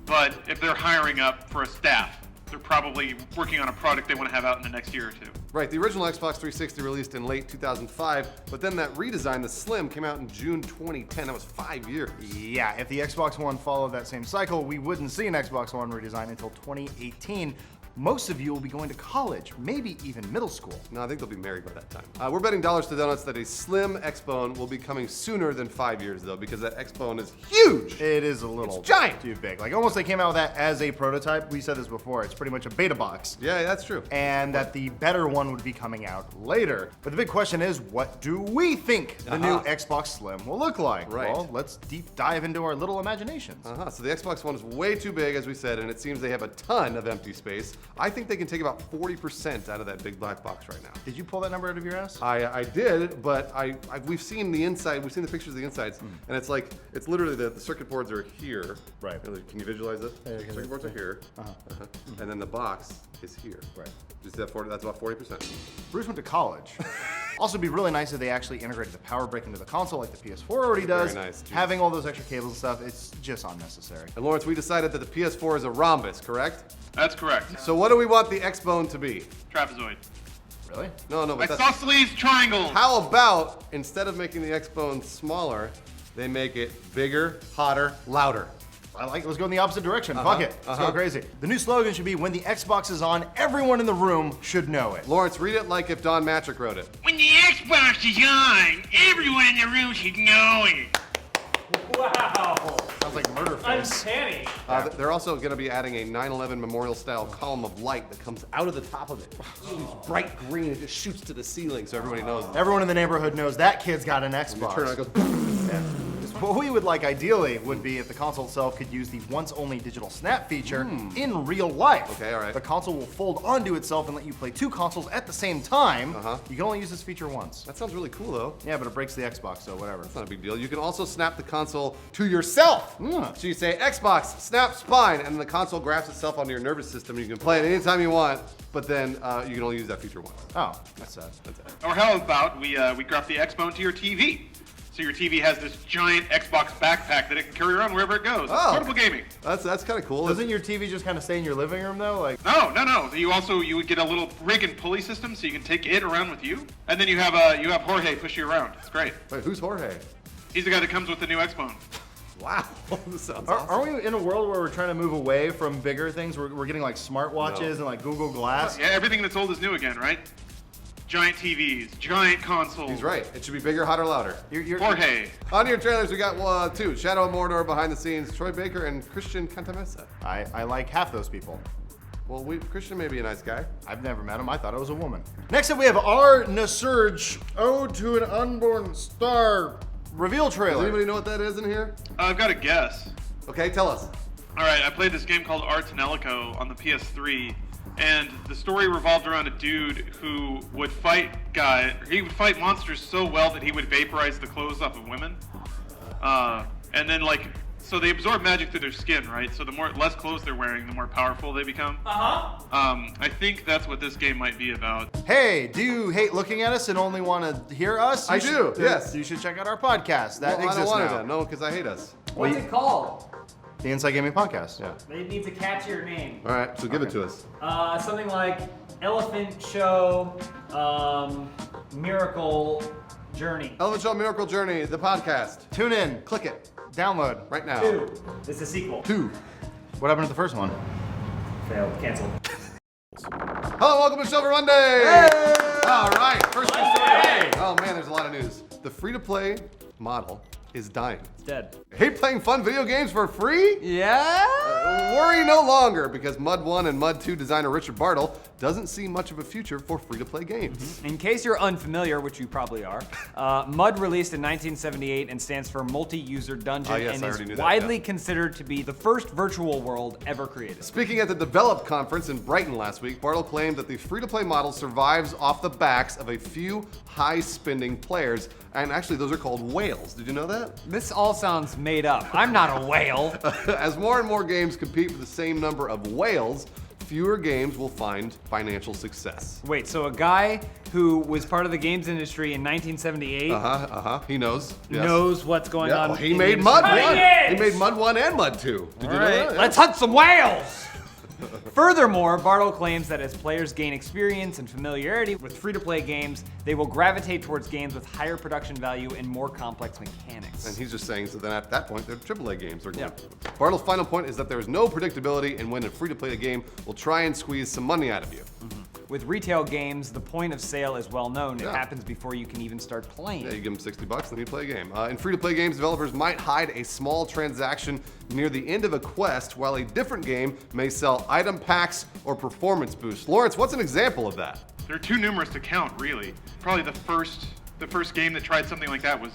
But if they're hiring up for a staff, they're probably working on a product they want to have out in the next year or two. Right, the original Xbox 360 released in late 2005, but then that redesign, the Slim, came out in June 2010. That was 5 years. Yeah, if the Xbox One followed that same cycle, we wouldn't see an Xbox One redesign until 2018. Most of you will be going to college, maybe even middle school. No, I think they'll be married by that time. We're betting dollars to donuts that a slim Xbone will be coming sooner than 5 years, though, because that Xbone is huge. It is a little giant. Too big. Like almost they came out with that as a prototype. We said this before. It's pretty much a beta box. Yeah, that's true. And that the better one would be coming out later. But the big question is, what do we think the new Xbox Slim will look like? Right. Well, let's deep dive into our little imaginations. So the Xbox One is way too big, as we said, and it seems they have a ton of empty space. I think they can take about 40% out of that big black box right now. Did you pull that number out of your ass? I did, but we've seen the inside. We've seen the pictures of the insides, and it's like it's literally the circuit boards are here. Right. Can you visualize it? Circuit boards are here, and then the box is here. Right. Just that 40. That's about 40%. Bruce went to college. Also, it'd be really nice if they actually integrated the power brick into the console like the PS4 already does. Very nice. Having all those extra cables and stuff, it's just unnecessary. And Lawrence, we decided that the PS4 is a rhombus, correct? That's correct. So what do we want the Xbone to be? Trapezoid. Really? No, but that's... Isosceles triangle. How about, instead of making the Xbone smaller, they make it bigger, hotter, louder? I like it. Let's go in the opposite direction. Fuck it. Let's go crazy. The new slogan should be, when the Xbox is on, everyone in the room should know it. Lawrence, read it like if Don Matrick wrote it. When the Xbox is on, everyone in the room should know it. Wow. Sounds like Murderface. Uncanny. They're also going to be adding a 9/11 memorial-style column of light that comes out of the top of it. It's bright green. It just shoots to the ceiling, so everybody knows. Everyone in the neighborhood knows that kid's got an You Xbox. turn it on, it goes. Yeah. What we would like ideally would be if the console itself could use the once-only digital snap feature in real life. Okay, all right. The console will fold onto itself and let you play two consoles at the same time. You can only use this feature once. That sounds really cool, though. Yeah, but it breaks the Xbox, so whatever. That's not a big deal. You can also snap the console to yourself. So you say Xbox, snap spine, and the console grafts itself onto your nervous system. You can play it anytime you want, but then you can only use that feature once. Oh, that's sad. Or how about we graph the Xbone to your TV? So your TV has this giant Xbox backpack that it can carry around wherever it goes. Portable gaming. That's kind of cool. Doesn't your TV just kind of stay in your living room though? Like No. You would get a little rig and pulley system, so you can take it around with you, and then you have Jorge push you around. It's great. Wait, who's Jorge? He's the guy that comes with the new Xbone. Wow, this sounds Are we in a world where we're trying to move away from bigger things? We're getting like smartwatches and like Google Glass. Yeah, everything that's old is new again, right? Giant TVs, giant consoles. He's right. It should be bigger, hotter, louder. Jorge. On your trailers, we got two. Shadow of Mordor behind the scenes, Troy Baker and Christian Cantamessa. I like half those people. Well, Christian may be a nice guy. I've never met him. I thought it was a woman. Next up, we have R. Nasurge, Ode to an Unborn Star reveal trailer. Does anybody know what that is in here? I've got a guess. Okay, tell us. All right, I played this game called Ars Tenelico on the PS3, and the story revolved around a dude who would fight monsters so well that he would vaporize the clothes off of women. And then so they absorb magic through their skin, right? So the less clothes they're wearing, the more powerful they become. I think that's what this game might be about. Hey, do you hate looking at us and only want to hear us? I do, yes. You should check out our podcast. That Well, I don't exists want now. to, no, because I hate us. What's it called? The Inside Gaming Podcast. Yeah. It needs a catchier name. All right, so give it to us. Something like Elephant Show Miracle Journey. Elephant Show Miracle Journey, the podcast. Tune in. Click it Download. right now. 2. It's a sequel. 2. What happened to the first one? Failed. Canceled. Hello, welcome to Silver Monday. All right, first news story today. Oh man, there's a lot of news. The free-to-play model is dying. It's dead. Hate playing fun video games for free? Yeah? Worry no longer, because Mud 1 and Mud 2 designer Richard Bartle doesn't see much of a future for free-to-play games. In case you're unfamiliar, which you probably are, MUD released in 1978 and stands for Multi-User Dungeon yes, and I is already knew that, widely yeah. considered to be the first virtual world ever created. Speaking at the Develop conference in Brighton last week, Bartle claimed that the free-to-play model survives off the backs of a few high-spending players, and actually those are called whales. Did you know that? This all sounds made up. I'm not a whale. As more and more games compete for the same number of whales, fewer games will find financial success. Wait, so a guy who was part of the games industry in 1978 He knows. Yes. knows what's going Yeah, on. well, he in made the Mud 1. industry. He made Mud 1 and Mud 2. Did you know that? Yeah. Let's hunt some whales! Furthermore, Bartle claims that as players gain experience and familiarity with free-to-play games, they will gravitate towards games with higher production value and more complex mechanics. And he's just saying, so then at that point, they're AAA games. Yeah. Bartle's final point is that there is no predictability in when a free-to-play game will try and squeeze some money out of you. With retail games, the point of sale is well known. It Yeah. happens before you can even start playing. Yeah, you give them $60 and you play a game. In free-to-play games, developers might hide a small transaction near the end of a quest, while a different game may sell item packs or performance boosts. Lawrence, what's an example of that? They're too numerous to count, really. Probably the first game that tried something like that was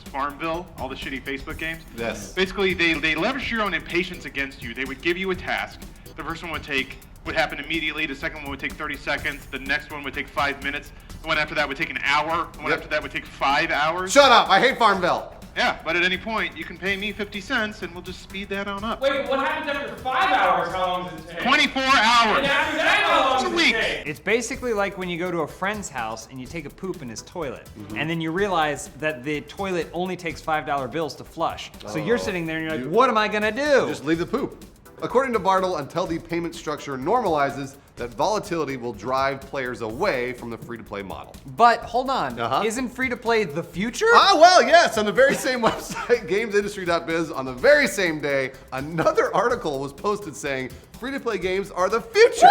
Farmville, all the shitty Facebook games. Yes. Basically, they leveraged your own impatience against you. They would give you a task. The first one would happen immediately. The second one would take 30 seconds. The next one would take 5 minutes. The one after that would take an hour. The one after that would take 5 hours. Shut up! I hate Farmville! Yeah, but at any point, you can pay me 50 cents and we'll just speed that on up. Wait, what happens after 5 hours? How long does it take? 24 hours! And after that, how long It's a does it week. take? It's basically like when you go to a friend's house and you take a poop in his toilet, and then you realize that the toilet only takes $5 bills to flush. So you're sitting there and you're like, what am I gonna do? Just leave the poop. According to Bartle, until the payment structure normalizes, that volatility will drive players away from the free-to-play model. But hold on, isn't free-to-play the future? Ah, well, yes, on the very same website, gamesindustry.biz, on the very same day, another article was posted saying, free-to-play games are the future.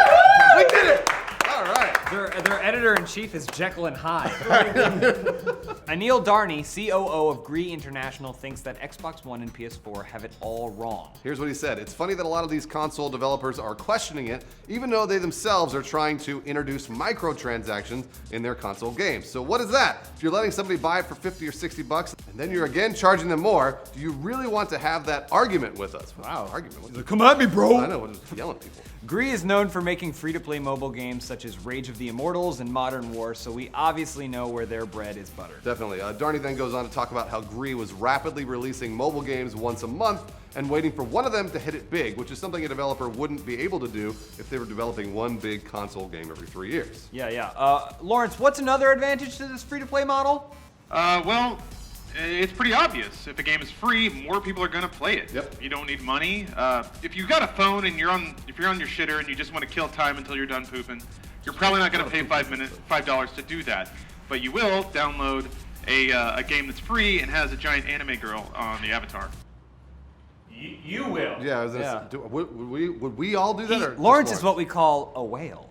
We did it! All right. Their editor-in-chief is Jekyll and Hyde. Anil Darni, COO of GREE International, thinks that Xbox One and PS4 have it all wrong. Here's what he said. It's funny that a lot of these console developers are questioning it, even though they themselves are trying to introduce microtransactions in their console games. So what is that? If you're letting somebody buy it for 50 or 60 bucks, and then you're again charging them more, do you really want to have that argument with us? Wow, argument. Come at me, bro. I know, we're just yelling at people. GREE is known for making free-to-play mobile games such as Rage of the Immortals and Modern War, so we obviously know where their bread is buttered. Definitely. Darny then goes on to talk about how GREE was rapidly releasing mobile games once a month and waiting for one of them to hit it big, which is something a developer wouldn't be able to do if they were developing one big console game every 3 years. Yeah. Lawrence, what's another advantage to this free-to-play model? Well, it's pretty obvious. If a game is free, more people are gonna play it. Yep. You don't need money. If you got a phone and if you're on your shitter and you just want to kill time until you're done pooping, you're probably not gonna pay $5 to do that. But you will download a game that's free and has a giant anime girl on the avatar. You will. Yeah. Would we all do that? Or Lawrence just is what we call a whale.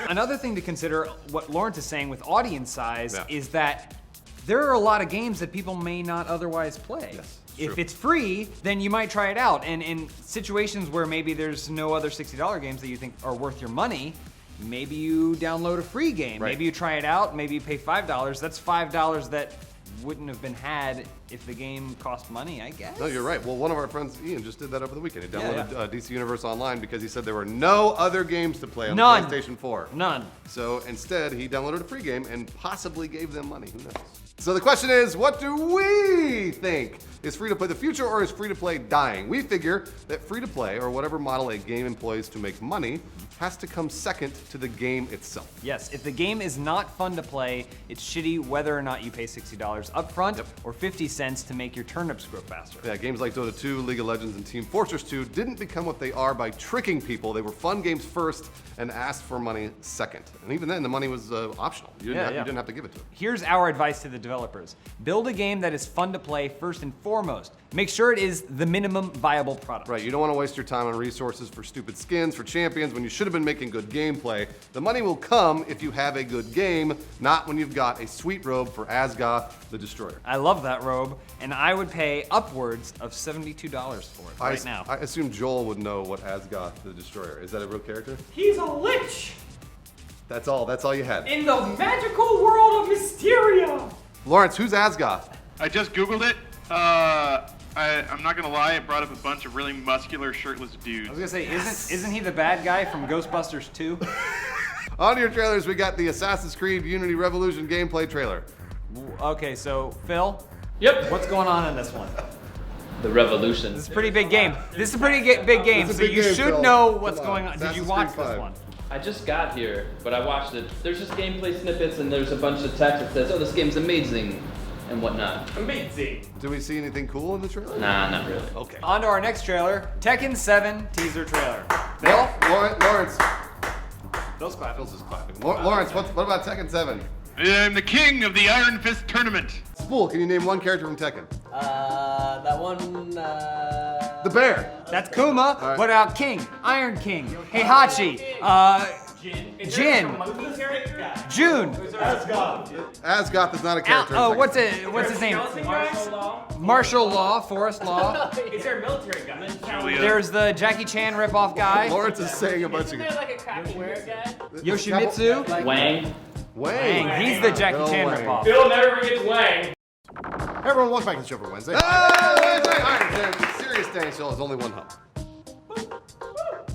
Another thing to consider, what Lawrence is saying with audience size, is that there are a lot of games that people may not otherwise play. Yes, if true. it's free, then you might try it out. And in situations where maybe there's no other $60 games that you think are worth your money, maybe you download a free game. Right. Maybe you try it out, maybe you pay $5. That's $5 that wouldn't have been had if the game cost money, I guess. No, you're right. Well, one of our friends, Ian, just did that over the weekend. He downloaded DC Universe Online because he said there were no other games to play on the PlayStation 4. None. So instead, he downloaded a free game and possibly gave them money. Who knows? So the question is, what do we think? Is free-to-play the future or is free-to-play dying? We figure that free-to-play, or whatever model a game employs to make money, has to come second to the game itself. Yes, if the game is not fun to play, it's shitty whether or not you pay $60 up front or 50 cents to make your turnips grow faster. Yeah, games like Dota 2, League of Legends, and Team Fortress 2 didn't become what they are by tricking people. They were fun games first and asked for money second. And even then, the money was optional. You didn't have to give it to them. Here's our advice to the developers. Build a game that is fun to play first and foremost. Make sure it is the minimum viable product. Right, you don't want to waste your time on resources for stupid skins, for champions, when you should have been making good gameplay. The money will come if you have a good game, not when you've got a sweet robe for Asgoth the Destroyer. I love that robe, and I would pay upwards of $72 for it right now. I assume Joel would know what Asgoth the Destroyer. Is that a real character? He's a lich That's all you had. in the magical world of Mysteria. Lawrence, who's Asgoth? I just Googled it. I'm not gonna lie, it brought up a bunch of really muscular, shirtless dudes. I was gonna say, isn't he the bad guy from Ghostbusters 2? On to your trailers, we got the Assassin's Creed Unity Revolution gameplay trailer. Okay, so Phil, Yep. what's going on in this one? The Revolution. This is a pretty big game. This is a pretty big game, It's a so big you game, should Phil. know what's Come going on. on. Did you Assassin's watch Creed this 5. one? I just got here, but I watched it. There's just gameplay snippets and there's a bunch of text that says, oh, this game's amazing and whatnot. Amazing. Do we see anything cool in the trailer? Nah, not really. Okay. On to our next trailer, Tekken 7 teaser trailer. Phil? Lawrence. Phil's clapping. Phil's just clapping. Lawrence, what about Tekken 7? I'm the king of the Iron Fist tournament. Spool, can you name one character from Tekken? That one, The bear. That's Kuma. right. What about King? Iron King. Heihachi. Jin. June. Asgoth is not a character. in Tekken. What's his name? Martial law. Martial Law, Forest Law. Is there a military guy? Julia. There's the Jackie Chan ripoff guy. Lawrence is saying a bunch of. Isn't there like a crappy weird guy? Yoshimitsu. Wang. Wang. He's the Jackie Bill Chan Wang. ripoff. Bill never forgets Wang. Hey everyone, welcome back to the show for Wednesday. Serious Danny Show is only one hump.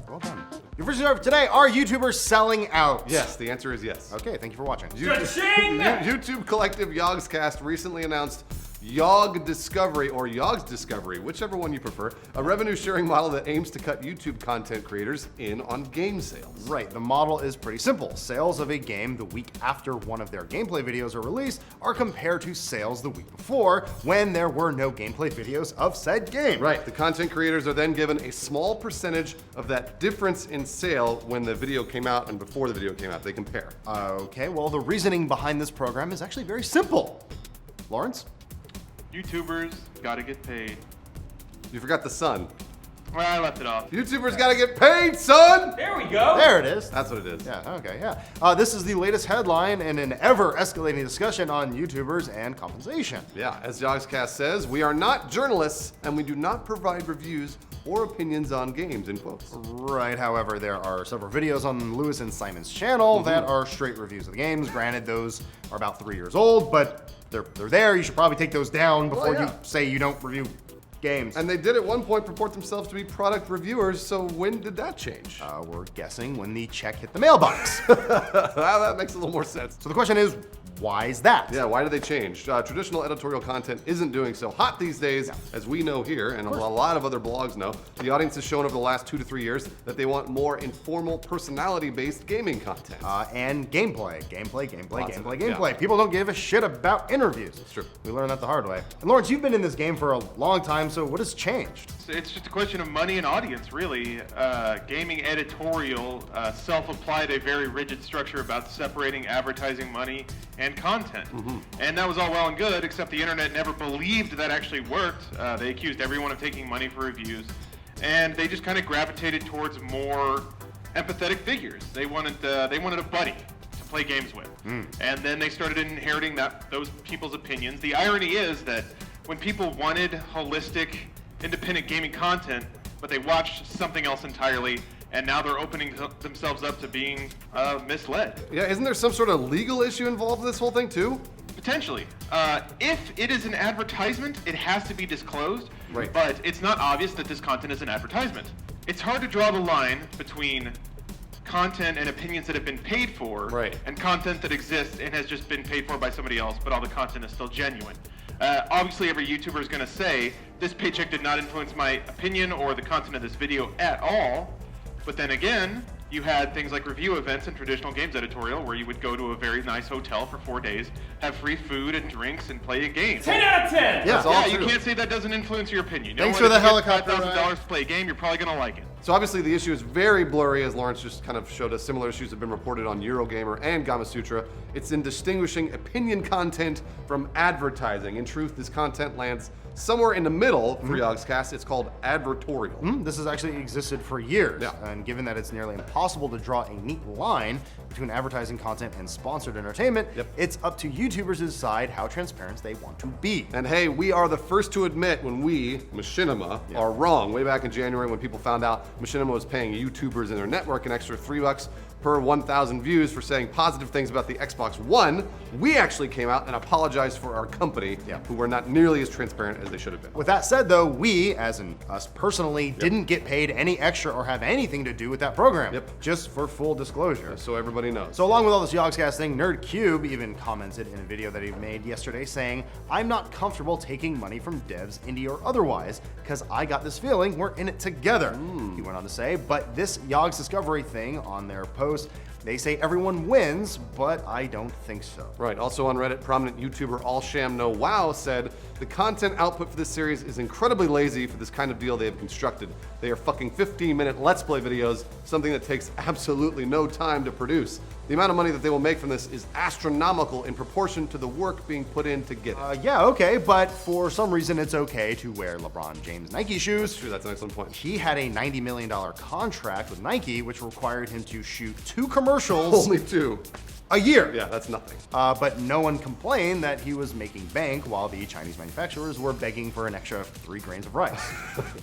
Well done. Your first story for today, are YouTubers selling out? Yes, the answer is yes. Okay, thank you for watching. Cha-ching! YouTube collective Yogscast recently announced Yog Discovery, or Yogs Discovery, whichever one you prefer, a revenue sharing model that aims to cut YouTube content creators in on game sales. Right, the model is pretty simple. Sales of a game the week after one of their gameplay videos are released are compared to sales the week before when there were no gameplay videos of said game. Right, the content creators are then given a small percentage of that difference in sale when the video came out and before the video came out. They compare. Okay, well the reasoning behind this program is actually very simple. Lawrence? YouTubers gotta get paid. You forgot the sun. Well, I left it off. YouTubers gotta get paid, son! There we go. There it is. That's what it is. Yeah, okay, yeah. This is the latest headline in an ever-escalating discussion on YouTubers and compensation. Yeah, as Yogscast says, we are not journalists and we do not provide reviews or opinions on games, in quotes. Right, however, there are several videos on Lewis and Simon's channel that are straight reviews of the games. Granted, those are about 3 years old, but they're there. You should probably take those down before you say you don't review games. And they did at one point purport themselves to be product reviewers, so when did that change? We're guessing when the check hit the mailbox. That makes a little more sense. So the question is, why is that? Yeah, why did they change? Traditional editorial content isn't doing so hot these days, as we know here, and a lot of other blogs know. The audience has shown over the last 2 to 3 years that they want more informal, personality-based gaming content. And gameplay. Gameplay. Yeah. People don't give a shit about interviews. It's true. We learned that the hard way. And Lawrence, you've been in this game for a long time, so what has changed? It's just a question of money and audience, really. Gaming editorial self-applied a very rigid structure about separating advertising money and content. And that was all well and good, except the internet never believed that actually worked. They accused everyone of taking money for reviews, and they just kind of gravitated towards more empathetic figures. They wanted a buddy to play games with. And then they started inheriting those people's opinions. The irony is that when people wanted holistic, independent gaming content, but they watched something else entirely, and now they're opening themselves up to being misled. Yeah, isn't there some sort of legal issue involved in this whole thing too? Potentially. If it is an advertisement, it has to be disclosed, Right. But it's not obvious that this content is an advertisement. It's hard to draw the line between content and opinions that have been paid for, Right. and content that exists and has just been paid for by somebody else, but all the content is still genuine. Obviously, every YouTuber is going to say, this paycheck did not influence my opinion or the content of this video at all. But then again, you had things like review events and traditional games editorial where you would go to a very nice hotel for 4 days, have free food and drinks, and play a game. 10 out of 10. Yeah, You can't say that doesn't influence your opinion. Thanks for the helicopter $5,000 to play a game, you're probably going to like it. So obviously the issue is very blurry, as Lawrence just kind of showed us. Similar issues have been reported on Eurogamer and Gamasutra. It's in distinguishing opinion content from advertising. In truth, this content lands somewhere in the middle for Yogscast. It's called advertorial. This has actually existed for years. Yeah. And given that it's nearly impossible to draw a neat line between advertising content and sponsored entertainment, it's up to YouTubers to decide how transparent they want to be. And hey, we are the first to admit when we, Machinima, are wrong. Way back in January when people found out Machinima was paying YouTubers in their network an extra $3 per 1,000 views for saying positive things about the Xbox One, we actually came out and apologized for our company, who were not nearly as transparent as they should have been. With that said, though, we, as in us personally, didn't get paid any extra or have anything to do with that program. Just for full disclosure. So everybody knows. So along with all this Yogscast thing, NerdCube even commented in a video that he made yesterday saying, I'm not comfortable taking money from devs, indie or otherwise, because I got this feeling we're in it together. He went on to say, but this Yogs Discovery thing on their post, they say everyone wins, but I don't think so. Right. Also on Reddit, prominent YouTuber All Sham No Wow said, the content output for this series is incredibly lazy for this kind of deal they have constructed. They are fucking 15-minute Let's Play videos, something that takes absolutely no time to produce. The amount of money that they will make from this is astronomical in proportion to the work being put in to get it. Yeah, okay, but for some reason it's okay to wear LeBron James Nike shoes. That's true, that's an excellent point. He had a $90 million contract with Nike, which required him to shoot 2 commercials. Only 2. A year. Yeah, that's nothing. But no one complained that he was making bank while the Chinese manufacturers were begging for an extra 3 grains of rice.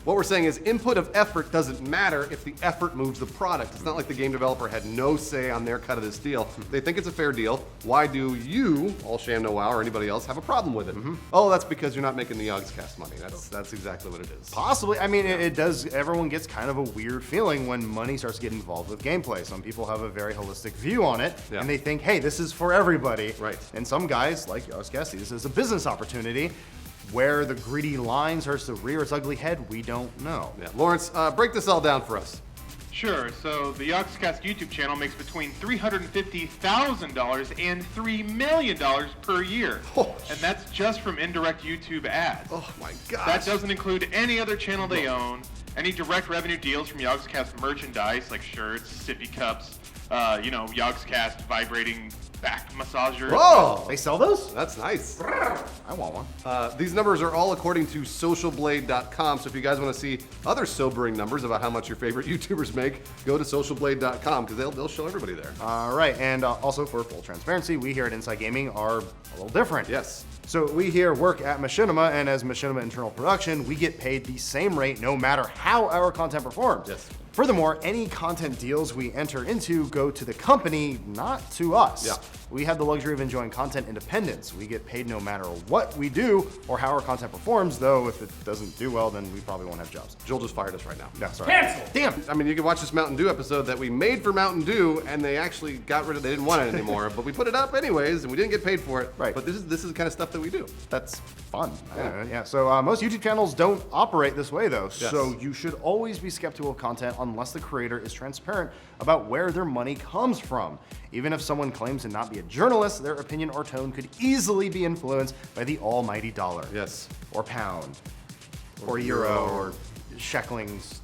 What we're saying is input of effort doesn't matter if the effort moves the product. It's not like the game developer had no say on their cut of this deal. They think it's a fair deal. Why do you, All Sham No Wow, or anybody else, have a problem with it? Oh, that's because you're not making the Yogscast money. That's exactly what it is. Possibly. I mean, it does. Everyone gets kind of a weird feeling when money starts to get involved with gameplay. Some people have a very holistic view on it, and they think, hey, this is for everybody. Right. And some guys, like Yogscast, see this as a business opportunity. Where the greedy line starts to rear its ugly head, we don't know. Yeah. Lawrence, break this all down for us. Sure, so the Yogscast YouTube channel makes between $350,000 and $3 million per year. And that's just from indirect YouTube ads. Oh my gosh. That doesn't include any other channel they own, any direct revenue deals from Yogscast merchandise like shirts, sippy cups, Yogscast vibrating back massager. Whoa! They sell those? That's nice. I want one. These numbers are all according to socialblade.com, so if you guys want to see other sobering numbers about how much your favorite YouTubers make, go to socialblade.com because they'll show everybody there. All right, and also for full transparency, we here at Inside Gaming are a little different. Yes. So we here work at Machinima, and as Machinima Internal Production, we get paid the same rate no matter how our content performs. Yes. Furthermore, any content deals we enter into go to the company, not to us. Yeah. We have the luxury of enjoying content independence. We get paid no matter what we do or how our content performs, though if it doesn't do well, then we probably won't have jobs. Joel just fired us right now. No, sorry. Cancel. Damn. I mean, you can watch this Mountain Dew episode that we made for Mountain Dew, and they actually got rid of. They didn't want it anymore, but we put it up anyways, and we didn't get paid for it. Right. But this is the kind of stuff that we do. That's fun. Yeah. So most YouTube channels don't operate this way, though. Yes. So you should always be skeptical of content unless the creator is transparent about where their money comes from. Even if someone claims to not be a journalist, their opinion or tone could easily be influenced by the almighty dollar. Yes. Or pound. Or euro. Or shecklings.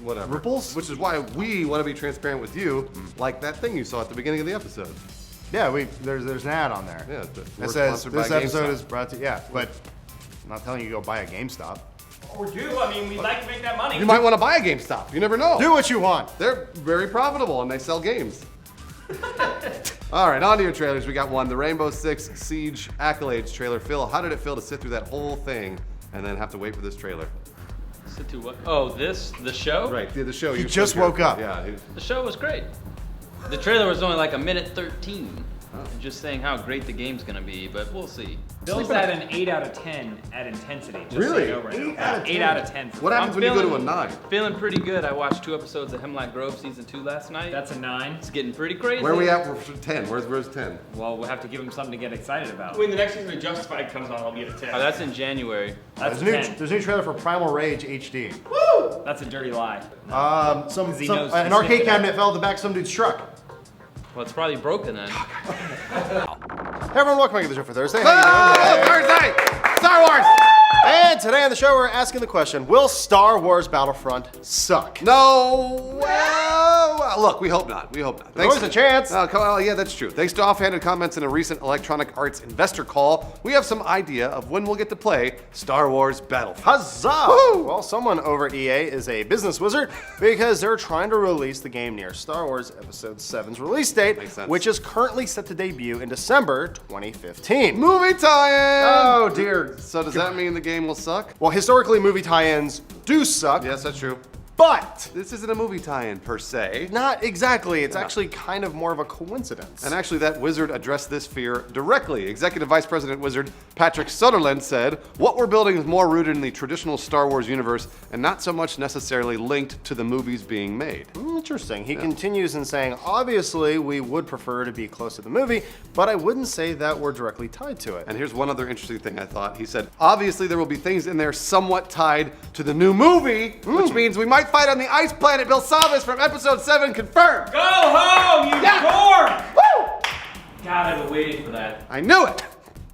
Whatever. Ripples? Which is why we want to be transparent with you, like that thing you saw at the beginning of the episode. Yeah, there's an ad on there. Yeah, That says this episode is brought to but I'm not telling you to go buy a GameStop. Or do. I mean, we'd like to make that money. You might want to buy a GameStop. You never know. Do what you want. They're very profitable and they sell games. All right, on to your trailers. We got one, the Rainbow Six Siege Accolades trailer. Phil, how did it feel to sit through that whole thing and then have to wait for this trailer? Sit to what? Oh, the show? Right, the show. He just woke up. Yeah. The show was great. The trailer was only like a minute 13. Just saying how great the game's gonna be, but we'll see. Bill's at an 8 out of 10 at intensity. Just Really? So you know right now. 8 out of 10. What happens when you go to a 9? Feeling pretty good. I watched 2 episodes of Hemlock Grove season 2 last night. That's a 9. It's getting pretty crazy. Where are we at for 10? Where's 10? Well, we'll have to give him something to get excited about. When the next season of Justified comes on, I'll be at a 10. Oh, that's in January. That's There's a a 10. new trailer for Primal Rage HD. Woo! That's a dirty lie. He knows An he's arcade sniffing cabinet fell at the back of some dude's truck. Well, it's probably broken then. Hey everyone, welcome back to the show for Thursday. Oh, Thursday! Star Wars! And today on the show, we're asking the question, will Star Wars Battlefront suck? No! Well, look, we hope not. We hope not. There's always a chance. Yeah, that's true. Thanks to offhanded comments in a recent Electronic Arts investor call, we have some idea of when we'll get to play Star Wars Battlefront. Huzzah! Woo! Well, someone over at EA is a business wizard because they're trying to release the game near Star Wars Episode 7's release date, Makes sense. which is currently set to debut in December 2015. Movie tie-in! Oh dear. So does that mean the game will suck? Well, historically, movie tie-ins do suck, Yes, that's true. but This isn't a movie tie-in per se. not exactly. It's actually kind of more of a coincidence. And actually, that wizard addressed this fear directly. Executive Vice President Wizard Patrick Sutherland said, "What we're building is more rooted in the traditional Star Wars universe and not so much necessarily linked to the movies being made." Interesting. He continues in saying, obviously, we would prefer to be close to the movie, but I wouldn't say that we're directly tied to it. And here's one other interesting thing I thought. He said, obviously there will be things in there somewhat tied to the new movie, which means we might fight on the ice planet Belsavis from episode 7 confirmed. Go home, you dork! Woo! God, I've been waiting for that. I knew it.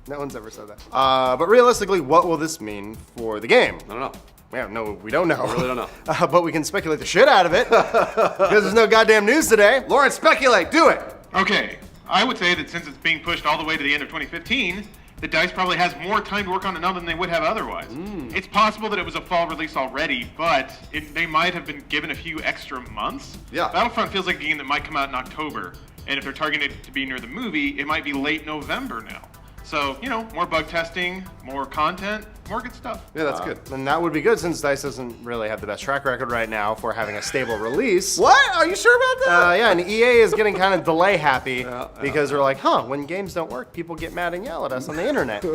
No one's ever said that. But realistically, what will this mean for the game? I don't know. Yeah, no, we don't know. I really don't know. But we can speculate the shit out of it because there's no goddamn news today. Lawrence, speculate. Do it. Okay, I would say that since it's being pushed all the way to the end of 2015, the DICE probably has more time to work on it now than they would have otherwise. It's possible that it was a fall release already, but they might have been given a few extra months. Yeah. Battlefront feels like a game that might come out in October, and if they're targeting it to be near the movie, it might be late November now. So, you know, more bug testing, more content, more good stuff. Yeah, that's good. And that would be good since DICE doesn't really have the best track record right now for having a stable release. What? Are you sure about that? Yeah, and EA is getting kind of delay happy because they're like, when games don't work, people get mad and yell at us on the internet.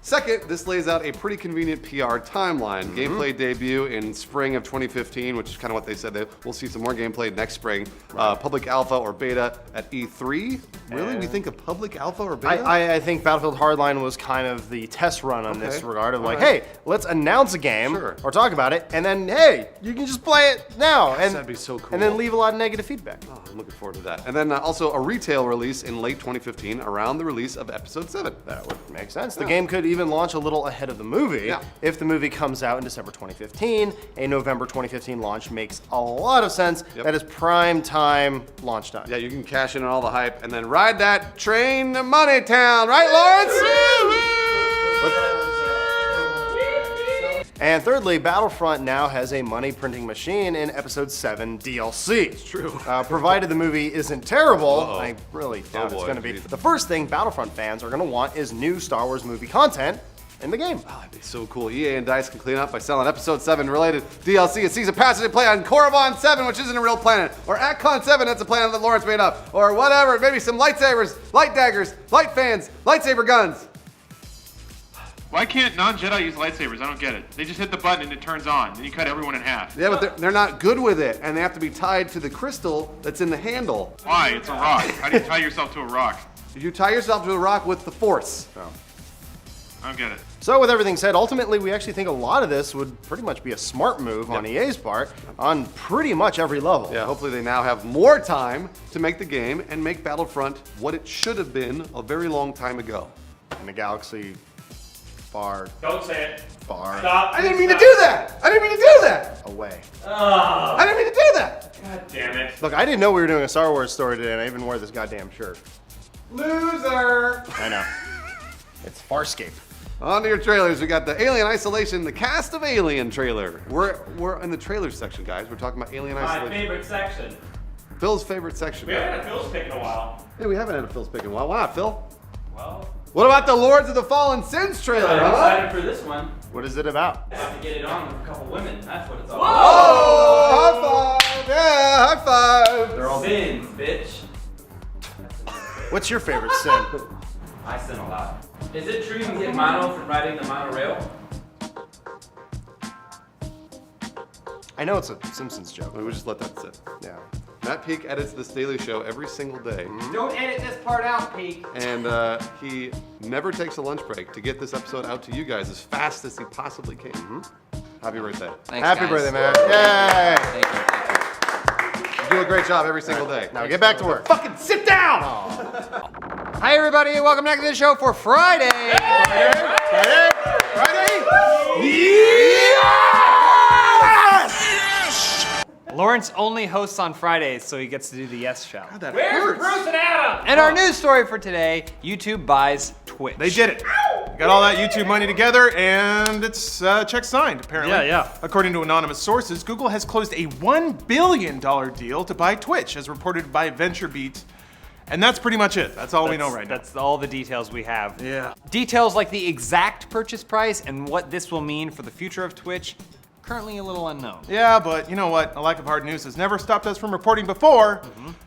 Second, this lays out a pretty convenient PR timeline. Gameplay debut in spring of 2015, which is kind of what they said. We'll see some more gameplay next spring. Public alpha or beta at E3. Really? We think of public alpha or beta? I think Battlefield Hardline was kind of the test run on this regard. part of like, hey, let's announce a game or talk about it, and then hey, you can just play it now, and that'd be so cool. and then leave a lot of negative feedback. Oh, I'm looking forward to that. And then also a retail release in late 2015 around the release of Episode 7. That would make sense. The game could even launch a little ahead of the movie. If the movie comes out in December 2015, a November 2015 launch makes a lot of sense. That is prime time launch time. Yeah, you can cash in on all the hype and then ride that train to Money Town, right, Lawrence? And thirdly, Battlefront now has a money printing machine in Episode 7 DLC. It's true. Provided the movie isn't terrible, I really doubt it's going to be. Geez. The first thing Battlefront fans are going to want is new Star Wars movie content in the game. Oh, that'd be so cool. EA and DICE can clean up by selling Episode 7 related DLC, a season pass to play on Korriban 7, which isn't a real planet, or Atcon 7, that's a planet that Lawrence made up, or whatever, maybe some lightsabers, light daggers, light fans, lightsaber guns. Why can't non-Jedi use lightsabers? I don't get it. They just hit the button and it turns on, and you cut everyone in half. Yeah, but they're not good with it, and they have to be tied to the crystal that's in the handle. Why? It's a rock. How do you tie yourself to a rock? You tie yourself to a rock with the Force. I don't get it. So with everything said, ultimately we actually think a lot of this would pretty much be a smart move on EA's part on pretty much every level. Yeah, hopefully they now have more time to make the game and make Battlefront what it should have been a very long time ago. In a galaxy far, Don't say it. far Stop. I didn't mean to do that! I didn't mean to do that! away. I didn't mean to do that! God damn it. Look, I didn't know we were doing a Star Wars story today, and I even wore this goddamn shirt. Loser! I know. It's Farscape. On to your trailers. We got the Alien Isolation, the cast of Alien trailer. We're in the trailers section, guys. We're talking about Alien My Isolation. favorite section. Phil's favorite section. We haven't had Phil's pick in a while. Hey, we haven't had a Phil's pick in a while. Why not, Phil? Well, What about the Lords of the Fallen Sins trailer? I'm huh? excited for this one. What is it about? I have to get it on with a couple women. That's what it's all Oh, high five! Yeah, high five! about. They're all sins, bitch. What's your favorite sin? I sin a lot. Is it true you can get mono from riding the monorail? I know it's a Simpsons joke. We'll just let that sit. Yeah. Matt Peak edits this Daily Show every single day. Don't edit this part out, Peak. And he never takes a lunch break to get this episode out to you guys as fast as he possibly can. Happy birthday. Thanks, Happy guys. birthday, man. Yay! Thank you. You do a great job every single day. Now get back to work. Fucking sit down! Hi, everybody. Welcome back to the show for Friday. Lawrence only hosts on Fridays, so he gets to do the Yes Show. where's Bruce and Adam? And our news story for today, YouTube buys Twitch. They did it. Got all that YouTube money together, and it's check signed, apparently. Yeah. According to anonymous sources, Google has closed a $1 billion deal to buy Twitch, as reported by VentureBeat. And that's pretty much it. That's all we know right now. That's all the details we have. Yeah. Details like the exact purchase price and what this will mean for the future of Twitch, currently a little unknown. Yeah, but you know what? A lack of hard news has never stopped us from reporting before.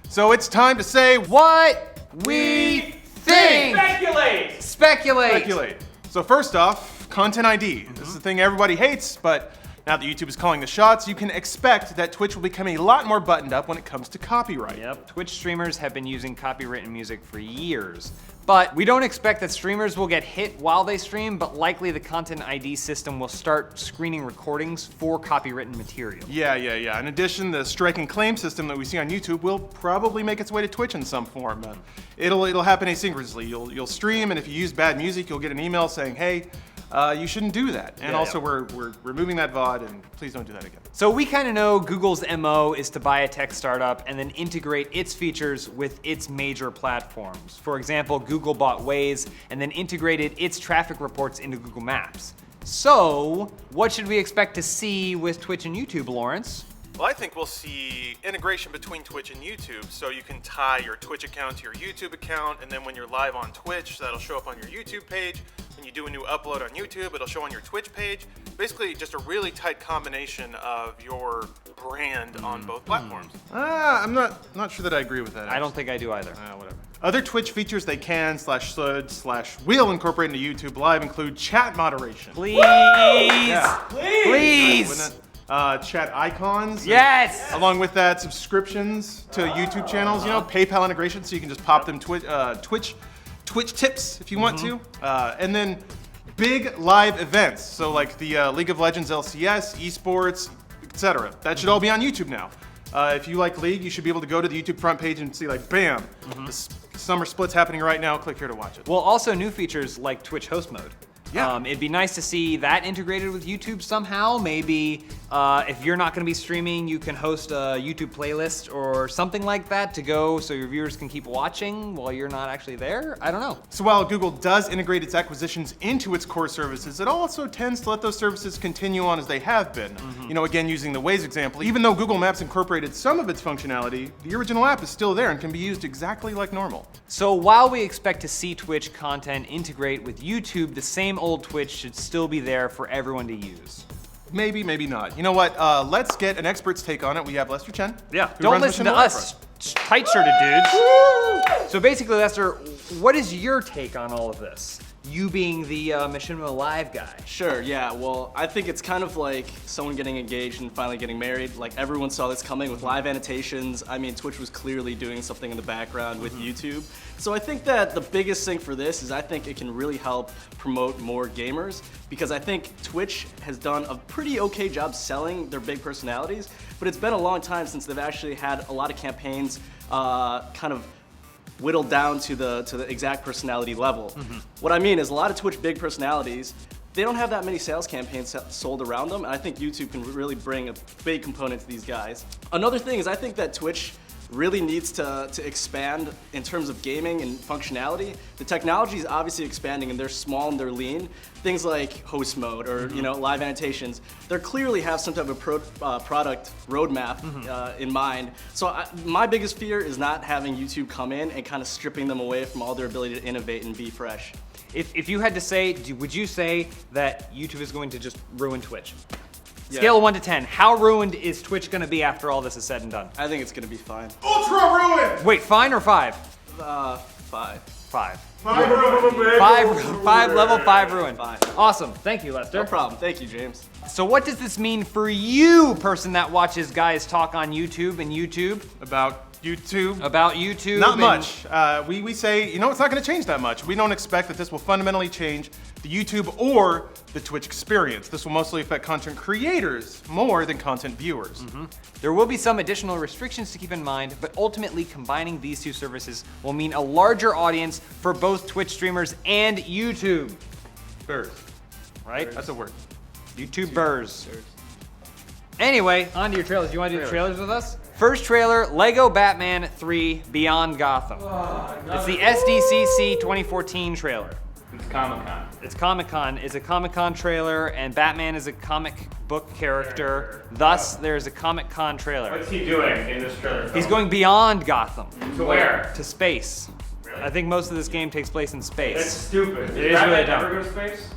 So it's time to say What we think. Speculate. Speculate. So first off, Content ID. This is the thing everybody hates, but now that YouTube is calling the shots, you can expect that Twitch will become a lot more buttoned up when it comes to copyright. Yep, Twitch streamers have been using copywritten music for years. But we don't expect that streamers will get hit while they stream, but likely the Content ID system will start screening recordings for copywritten material. Yeah. In addition, the strike and claim system that we see on YouTube will probably make its way to Twitch in some form. It'll happen asynchronously. You'll stream, and if you use bad music, you'll get an email saying, "Hey, you shouldn't do that." And we're removing that VOD, and please don't do that again. So we kind of know Google's MO is to buy a tech startup and then integrate its features with its major platforms. For example, Google bought Waze and then integrated its traffic reports into Google Maps. So what should we expect to see with Twitch and YouTube, Lawrence? Well, I think we'll see integration between Twitch and YouTube, so you can tie your Twitch account to your YouTube account, and then when you're live on Twitch, that'll show up on your YouTube page. When you do a new upload on YouTube, it'll show on your Twitch page. Basically, just a really tight combination of your brand on both platforms. I'm not sure that I agree with that. I don't think I do either. Whatever. Other Twitch features they can /should/will incorporate into YouTube Live include chat moderation. Please! Please! Chat icons. Yes! Along with that, subscriptions to YouTube channels, PayPal integration, so you can just pop them Twitch tips if you want to. And then big live events. So like the League of Legends LCS, esports, etc. That should all be on YouTube now. If you like League, you should be able to go to the YouTube front page and see like, bam, the summer split's happening right now. Click here to watch it. Well, also new features like Twitch host mode. Yeah. It'd be nice to see that integrated with YouTube somehow. Maybe if you're not going to be streaming, you can host a YouTube playlist or something like that to go so your viewers can keep watching while you're not actually there. I don't know. So while Google does integrate its acquisitions into its core services, it also tends to let those services continue on as they have been. You know, again, using the Waze example, even though Google Maps incorporated some of its functionality, the original app is still there and can be used exactly like normal. So while we expect to see Twitch content integrate with YouTube, the same old Twitch should still be there for everyone to use. Maybe, maybe not. You know what? Let's get an expert's take on it. We have Lester Chen. Yeah, who don't runs listen to Mission us, tight-shirted dudes. So basically, Lester, what is your take on all of this? You being the Machinima Live guy. Sure, yeah, well, I think it's kind of like someone getting engaged and finally getting married. Like, everyone saw this coming with live annotations. I mean, Twitch was clearly doing something in the background with YouTube. So I think that the biggest thing for this is I think it can really help promote more gamers, because I think Twitch has done a pretty okay job selling their big personalities, but it's been a long time since they've actually had a lot of campaigns kind of whittled down to the exact personality level. What I mean is a lot of Twitch big personalities, they don't have that many sales campaigns sold around them, and I think YouTube can really bring a big component to these guys. Another thing is I think that Twitch really needs to expand in terms of gaming and functionality. The technology is obviously expanding and they're small and they're lean. Things like host mode or you know, live annotations, they clearly have some type of product roadmap in mind. So my biggest fear is not having YouTube come in and kind of stripping them away from all their ability to innovate and be fresh. If you had to say, would you say that YouTube is going to just ruin Twitch? Scale of 1 to 10, how ruined is Twitch gonna be after all this is said and done? I think it's gonna be fine. Ultra ruined! Wait, fine or 5? 5. 5. 5 ruined, baby. 5, level 5 ruined. 5. Awesome, thank you, Lester. No problem, thank you, James. So what does this mean for you, person that watches guys talk on YouTube and YouTube? About YouTube. About YouTube. Not much. We say, you know, it's not going to change that much. We don't expect that this will fundamentally change the YouTube or the Twitch experience. This will mostly affect content creators more than content viewers. There will be some additional restrictions to keep in mind, but ultimately combining these two services will mean a larger audience for both Twitch streamers and YouTube. Birds. Right? That's a word. YouTubers. Anyway, on to your trailers. You want to do trailers with us? First trailer, Lego Batman 3 Beyond Gotham. It's the SDCC 2014 trailer. It's Comic-Con. It's Comic-Con. It's a Comic-Con trailer, and Batman is a comic book character. Thus, there's a Comic-Con trailer. What's he doing in this trailer? He's going beyond Gotham. To where? To space. Really? I think most of this game takes place in space. That's stupid. It is really dumb. Ever go to space?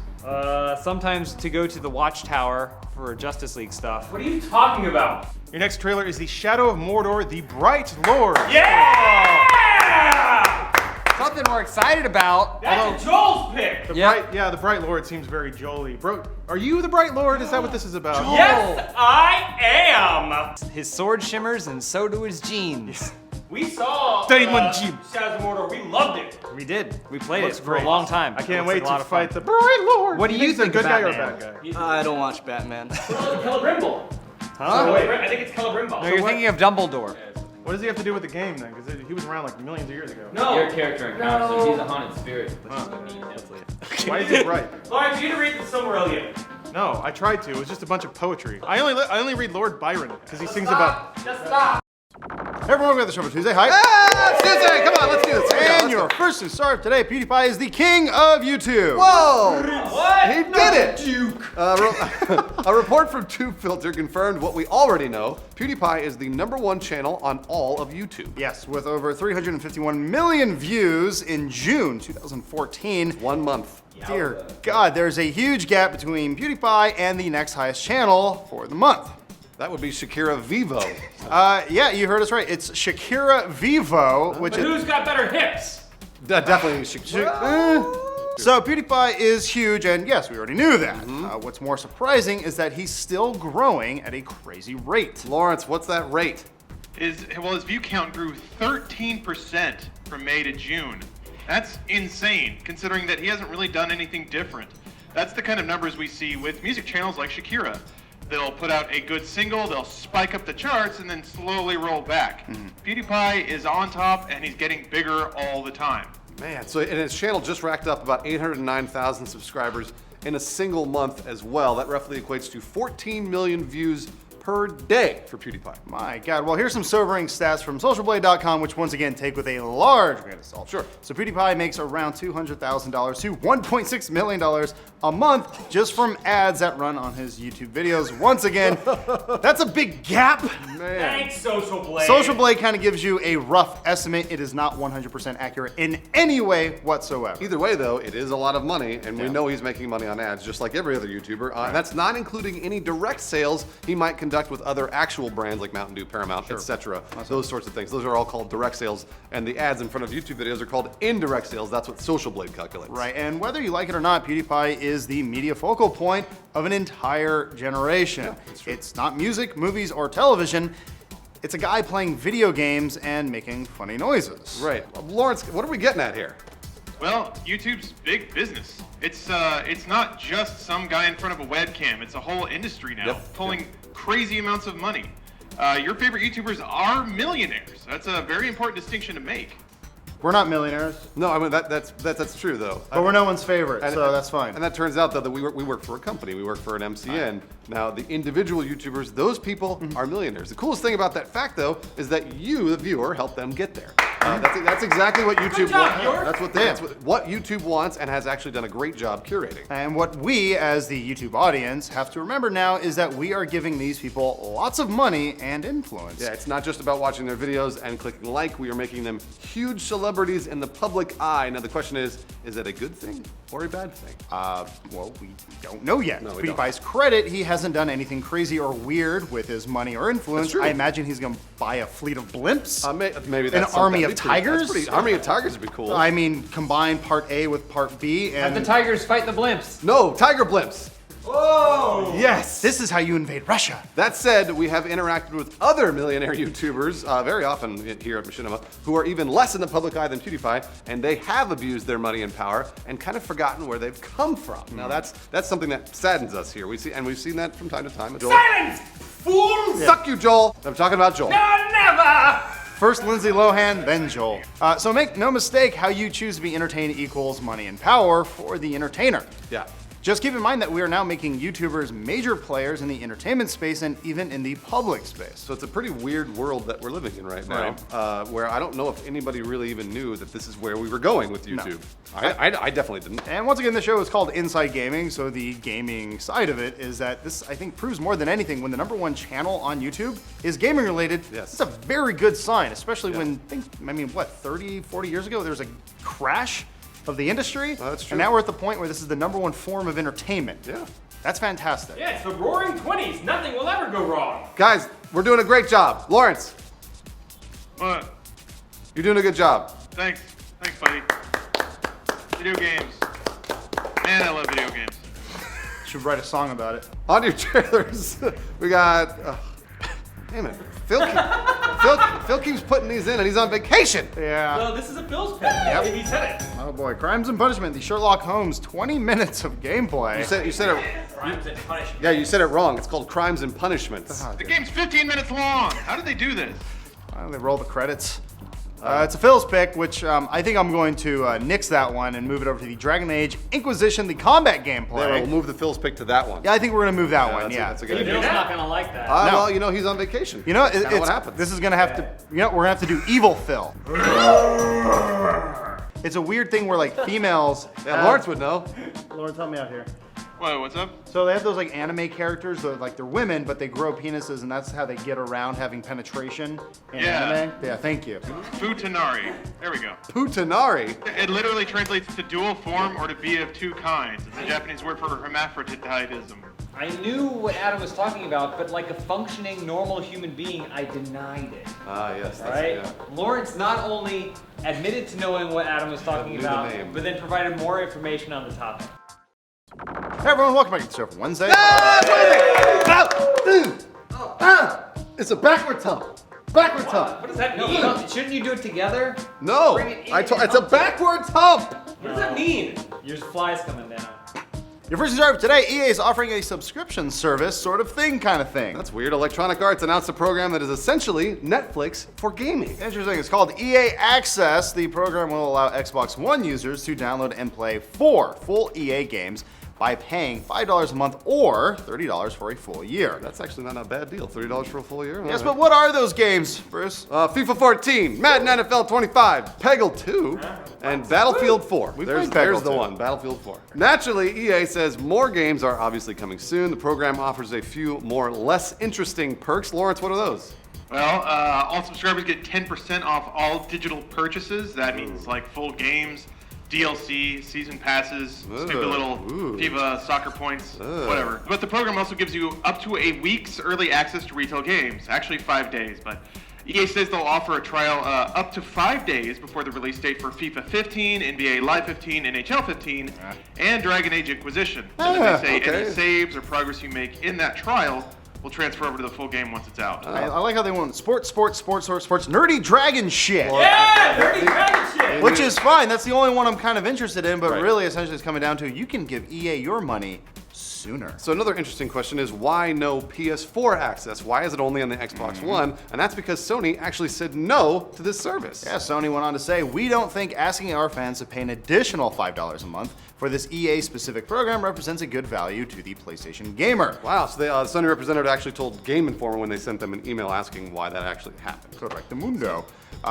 Sometimes to go to the Watchtower for Justice League stuff. What are you talking about? Your next trailer is the Shadow of Mordor, the Bright Lord. Yeah! Something we're excited about. That's a Joel's pick. The Bright Lord seems very Joel-y. Bro, are you the Bright Lord? Is that what this is about? Yes, I am. His sword shimmers and so do his jeans. We saw Damon Jeep. Shadows of Mordor. We loved it. We did. We played Looks it for a great. long time. I can't Looks wait like a lot to of fun. fight the Bright Lord. What do you think a good of guy or a Batman? bad guy? I don't watch Batman. Celebrimble. Huh? I think it's Celebrimble. No, you're thinking of Dumbledore. What does he have to do with the game then? Because he was around like millions of years ago. No. Your character in comics, so he's a haunted spirit. Why is it bright? Lawrence, you need to read the Silmarillion. No, I tried to. It was just a bunch of poetry. I only read Lord Byron because he sings about. Just stop. Everyone, we got the show for Tuesday. Hi. It's Tuesday. Come on, let's do this. Here we go, And let's your go. first and star of today, PewDiePie, is the king of YouTube. Whoa! What? He did it! A report from TubeFilter confirmed what we already know. PewDiePie is the #1 channel on all of YouTube. Yes, with over 351 million views in June 2014. 1 month. Dear God, there's a huge gap between PewDiePie and the next highest channel for the month. That would be Shakira Vivo. Yeah, you heard us right. It's Shakira Vivo, which But who's got better hips? Definitely Shakira. So PewDiePie is huge, and yes, we already knew that. What's more surprising is that he's still growing at a crazy rate. Lawrence, what's that rate? His view count grew 13% from May to June. That's insane, considering that he hasn't really done anything different. That's the kind of numbers we see with music channels like Shakira. They'll put out a good single, they'll spike up the charts, and then slowly roll back. PewDiePie is on top, and he's getting bigger all the time. Man, so and his channel just racked up about 809,000 subscribers in a single month as well. That roughly equates to 14 million views per day for PewDiePie. My God. Well, here's some sobering stats from socialblade.com, which once again take with a large grain of salt. Sure. So PewDiePie makes around $200,000 to $1.6 million a month just from ads that run on his YouTube videos. Once again, that's a big gap. Man. Thanks, Social Blade. Social Blade kind of gives you a rough estimate. It is not 100% accurate in any way whatsoever. Either way, though, it is a lot of money, and we know he's making money on ads just like every other YouTuber. And that's not including any direct sales he might conduct with other actual brands like Mountain Dew, Paramount, etc. Those sorts of things. Those are all called direct sales, and the ads in front of YouTube videos are called indirect sales. That's what Social Blade calculates. Right, and whether you like it or not, PewDiePie is the media focal point of an entire generation. Yeah, that's true. It's not music, movies, or television. It's a guy playing video games and making funny noises. Right. Lawrence, what are we getting at here? Well, YouTube's big business. It's not just some guy in front of a webcam. It's a whole industry now, pulling crazy amounts of money. Your favorite YouTubers are millionaires. That's a very important distinction to make. We're not millionaires. No, I mean that's true though. But we're no one's favorite, so that's fine. And that turns out though that we work for a company. We work for an MCN. Now the individual YouTubers, those people are millionaires. The coolest thing about that fact though is that you, the viewer, help them get there. That's exactly what YouTube wants. That's what YouTube wants and has actually done a great job curating. And what we, as the YouTube audience, have to remember now is that we are giving these people lots of money and influence. Yeah, it's not just about watching their videos and clicking like. We are making them huge celebrities in the public eye. Now the question is it a good thing or a bad thing? Well, we don't know yet. No, To we don't. PewDiePie's credit, he hasn't done anything crazy or weird with his money or influence. That's true. I imagine he's going to buy a fleet of blimps. Maybe that's an army that'd of be pretty- tigers. that's pretty- army of tigers would be cool. I mean, combine part A with part B Have and the tigers fight the blimps. No, tiger blimps. Whoa! yes, this is how you invade Russia. That said, we have interacted with other millionaire YouTubers very often here at Machinima who are even less in the public eye than PewDiePie, and they have abused their money and power and kind of forgotten where they've come from. Now that's something that saddens us here. We've seen that from time to time. Joel. Silence! Fools! Suck you, Joel. I'm talking about Joel. No, never! First Lindsay Lohan, then Joel. So make no mistake, how you choose to be entertained equals money and power for the entertainer. Yeah. Just keep in mind that we are now making YouTubers major players in the entertainment space and even in the public space. So it's a pretty weird world that we're living in right now, where I don't know if anybody really even knew that this is where we were going with YouTube. No. I definitely didn't. And once again, the show is called Inside Gaming, so the gaming side of it is that this, I think, proves more than anything when the #1 channel on YouTube is gaming related. Yes. It's a very good sign, especially when, 30, 40 years ago, there was a crash of the industry. That's true. And now we're at the point where this is the #1 form of entertainment. Yeah. That's fantastic. Yeah, it's the roaring 20s. Nothing will ever go wrong. Guys, we're doing a great job. Lawrence, What? you're doing a good job. Thanks, buddy. Video games. Man, I love video games. Should write a song about it. On your trailers, we got. Damn it. Phil keeps putting these in and he's on vacation. Yeah. Well, this is a Phil's pick. Yep. He said it. Oh boy, Crimes and Punishment, the Sherlock Holmes 20 minutes of gameplay. You said it. Crimes and punishment. Yeah, you said it wrong. It's called Crimes and Punishments. The game's 15 minutes long. How did they do this? Why don't they roll the credits? It's a Phil's pick, which I think I'm going to nix that one and move it over to the Dragon Age Inquisition, the combat gameplay. Yeah, we'll move the Phil's pick to that one. Yeah, I think we're going to move that one, That's a good Phil's idea. not gonna like that. No. Well, you know, he's on vacation. You know, That's kinda what happens. this is going to have to, we're going to have to do Evil Phil. It's a weird thing where like females. Yeah, Lawrence would know. Lawrence, help me out here. Whoa, what's up? So they have those like anime characters that like they're women, but they grow penises, and that's how they get around having penetration in anime. Yeah, thank you. Futanari. There we go. Putanari. It literally translates to dual form or to be of two kinds. It's a Japanese word for hermaphroditism. I knew what Adam was talking about, but like a functioning, normal human being, I denied it. Ah, yes. All right? Lawrence not only admitted to knowing what Adam was talking Knew the about, name. but then provided more information on the topic. Hey everyone, welcome back to Surf Wednesday. It's a backward tump. Backward tump. What does that mean? Shouldn't you do it together? No, Bring it in it's a backward hump. What does that mean? Your fly's coming down. Your first news article today, EA is offering a subscription service sort of thing kind of thing. That's weird. Electronic Arts announced a program that is essentially Netflix for gaming. Interesting. It's called EA Access. The program will allow Xbox One users to download and play 4 full EA games by paying $5 a month or $30 for a full year. That's actually not a bad deal. $30 for a full year? Yes, but what are those games, Bruce? FIFA 14, Madden NFL 25, Peggle 2, and Battlefield 4. There's Peggle the 2. one, Battlefield 4. Naturally, EA says more games are obviously coming soon. The program offers a few more less interesting perks. Lawrence, what are those? Well, all subscribers get 10% off all digital purchases. That means like full games, DLC, season passes, stupid little FIFA soccer points, whatever. But the program also gives you up to a week's early access to retail games, actually 5 days. But EA says they'll offer a trial up to 5 days before the release date for FIFA 15, NBA Live 15, NHL 15, and Dragon Age Inquisition. And then they say any saves or progress you make in that trial will transfer over to the full game once it's out. I like how they want sports, nerdy dragon shit. Yeah, nerdy dragon shit. Which is fine. That's the only one I'm kind of interested in, but really essentially it's coming down to you can give EA your money sooner. So another interesting question is why no PS4 access? Why is it only on the Xbox One? And that's because Sony actually said no to this service. Yeah, Sony went on to say, we don't think asking our fans to pay an additional $5 a month for this EA-specific program represents a good value to the PlayStation gamer. Wow, so the Sony representative actually told Game Informer when they sent them an email asking why that actually happened. Correctamundo.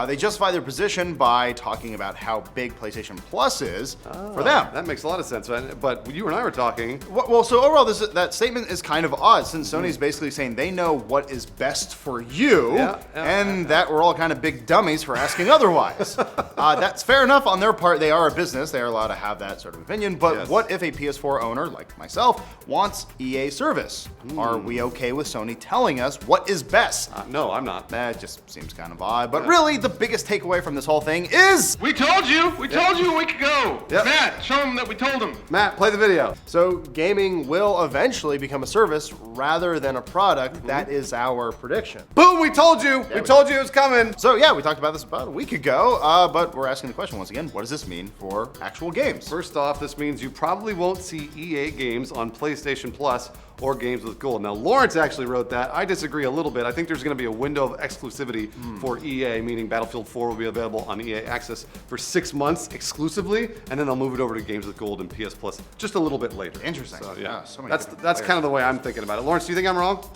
They justify their position by talking about how big PlayStation Plus is for them. That makes a lot of sense, but you and I were talking. Well, so overall, that statement is kind of odd since Sony's basically saying they know what is best for you, that we're all kind of big dummies for asking otherwise. That's fair enough on their part. They are a business. They are allowed to have that sort of opinion. But what if a PS4 owner, like myself, wants EA service? Are we okay with Sony telling us what is best? No, I'm not. That just seems kind of odd. But really, the biggest takeaway from this whole thing is... We told you! We told you a week ago! Matt, show them that we told them! Matt, play the video. So gaming will eventually become a service rather than a product. That is our prediction. Boom, we told you! We told you it was coming! So yeah, we talked about this about a week ago, but we're asking the question once again, what does this mean for actual games? First off, this means you probably won't see EA games on PlayStation Plus or games with gold. Now, Lawrence actually wrote that. I disagree a little bit. I think there's going to be a window of exclusivity for EA, meaning Battlefield 4 will be available on EA Access for 6 months exclusively, and then they'll move it over to games with gold and PS Plus just a little bit later. Interesting. So, yeah, so many that's kind of the way I'm thinking about it. Lawrence, do you think I'm wrong?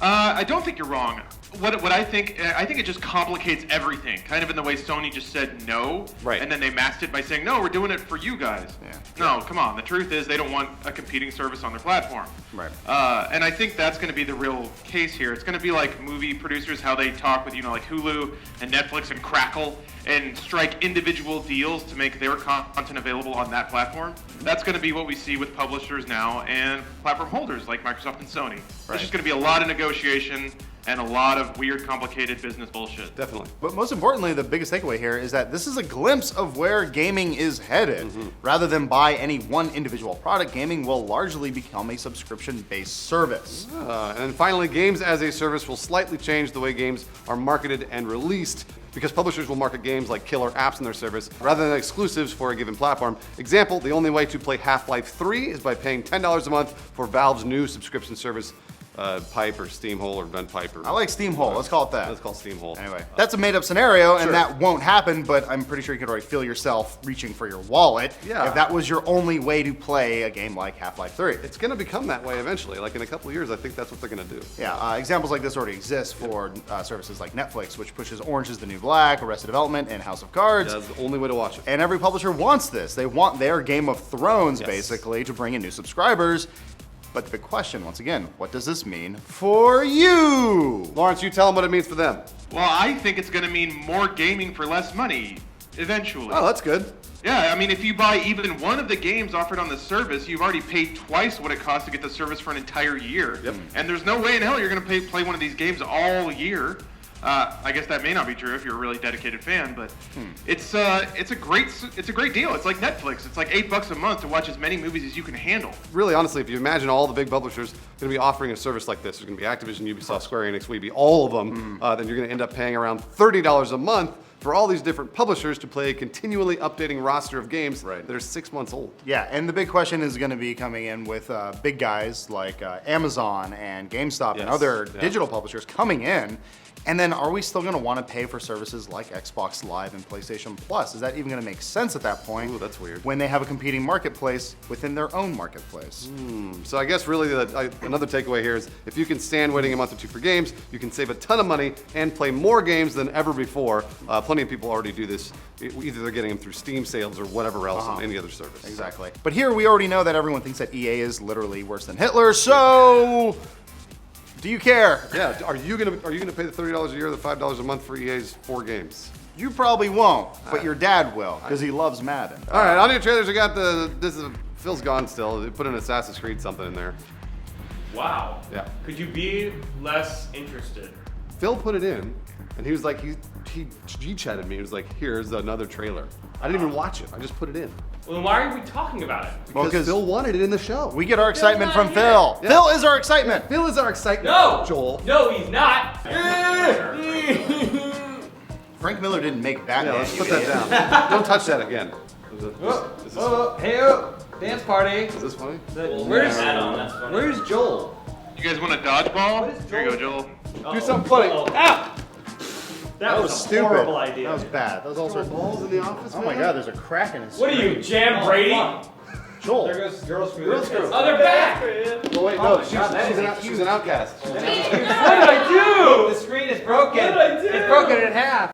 I don't think you're wrong. What I think it just complicates everything, kind of in the way Sony just said no, and then they masked it by saying, no, we're doing it for you guys. No, come on. The truth is they don't want a competing service on their platform. Right. And I think that's going to be the real case here. It's going to be like movie producers, how they talk with, like Hulu and Netflix and Crackle and strike individual deals to make their content available on that platform. That's going to be what we see with publishers now and platform holders like Microsoft and Sony. It's just going to be a lot of negotiation and a lot of weird, complicated business bullshit. Definitely. But most importantly, the biggest takeaway here is that this is a glimpse of where gaming is headed. Rather than buy any one individual product, gaming will largely become a subscription-based service. And finally, games as a service will slightly change the way games are marketed and released, because publishers will market games like killer apps in their service rather than exclusives for a given platform. Example, the only way to play Half-Life 3 is by paying $10 a month for Valve's new subscription service, Pipe or Steamhole or Ventpipe. I like Steamhole. Let's call it that. Let's call it Steamhole. Anyway, that's a made-up scenario, and that won't happen, but I'm pretty sure you could already feel yourself reaching for your wallet if that was your only way to play a game like Half-Life 3. It's going to become that way eventually. Like in a couple of years, I think that's what they're going to do. Yeah, examples like this already exist for services like Netflix, which pushes Orange is the New Black, Arrested Development, and House of Cards. That's the only way to watch it. And every publisher wants this. They want their Game of Thrones, basically, to bring in new subscribers. But the big question, once again, what does this mean for you? Lawrence, you tell them what it means for them. Well, I think it's going to mean more gaming for less money, eventually. Oh, that's good. Yeah, I mean, if you buy even one of the games offered on the service, you've already paid twice what it costs to get the service for an entire year. And there's no way in hell you're going to play one of these games all year. I guess that may not be true if you're a really dedicated fan, but it's a great deal. It's like Netflix. It's like $8 a month to watch as many movies as you can handle. Really, honestly, if you imagine all the big publishers going to be offering a service like this, there's going to be Activision, Ubisoft, Square Enix, Weeby, all of them, then you're going to end up paying around $30 a month for all these different publishers to play a continually updating roster of games that are 6 months old. Yeah, and the big question is going to be coming in with big guys like Amazon and GameStop and other digital publishers coming in. And then are we still going to want to pay for services like Xbox Live and PlayStation Plus? Is that even going to make sense at that point? Ooh, that's weird. When they have a competing marketplace within their own marketplace. So I guess really another takeaway here is if you can stand waiting a month or two for games, you can save a ton of money and play more games than ever before. Plenty of people already do this. Either they're getting them through Steam sales or whatever else on any other service. Exactly. But here we already know that everyone thinks that EA is literally worse than Hitler, so do you care? Yeah, are you gonna pay the $30 a year or the $5 a month for EA's 4 games? You probably won't, but your dad will, because he loves Madden. All right, on your trailers, we got Phil's gone still. They put an Assassin's Creed something in there. Wow. Yeah. Could you be less interested? Phil put it in, and he was like, he G-chatted me. He was like, here's another trailer. I didn't even watch it. I just put it in. Well, then why are we talking about it? Because Phil wanted it in the show. We get our excitement from Phil. Yeah. Phil is our excitement. Yeah, Phil is our excitement. No! Joel. No, he's not. Frank Miller didn't make Batman. Yeah, let's put that down. Don't touch that again. Dance party. Is this funny? Where's Joel? You guys want a dodgeball? Here you go, Joel. Do something funny. Ow! That was stupid. Horrible idea. That was bad. That was all sorts of balls in the office. Oh my God, there's a crack in his What are you, Jam Brady? Joel. There goes Girl Screw. Oh, they're back! Oh wait, no, she's an outcast. What did I do? The screen is broken. What did I do? It's broken in half.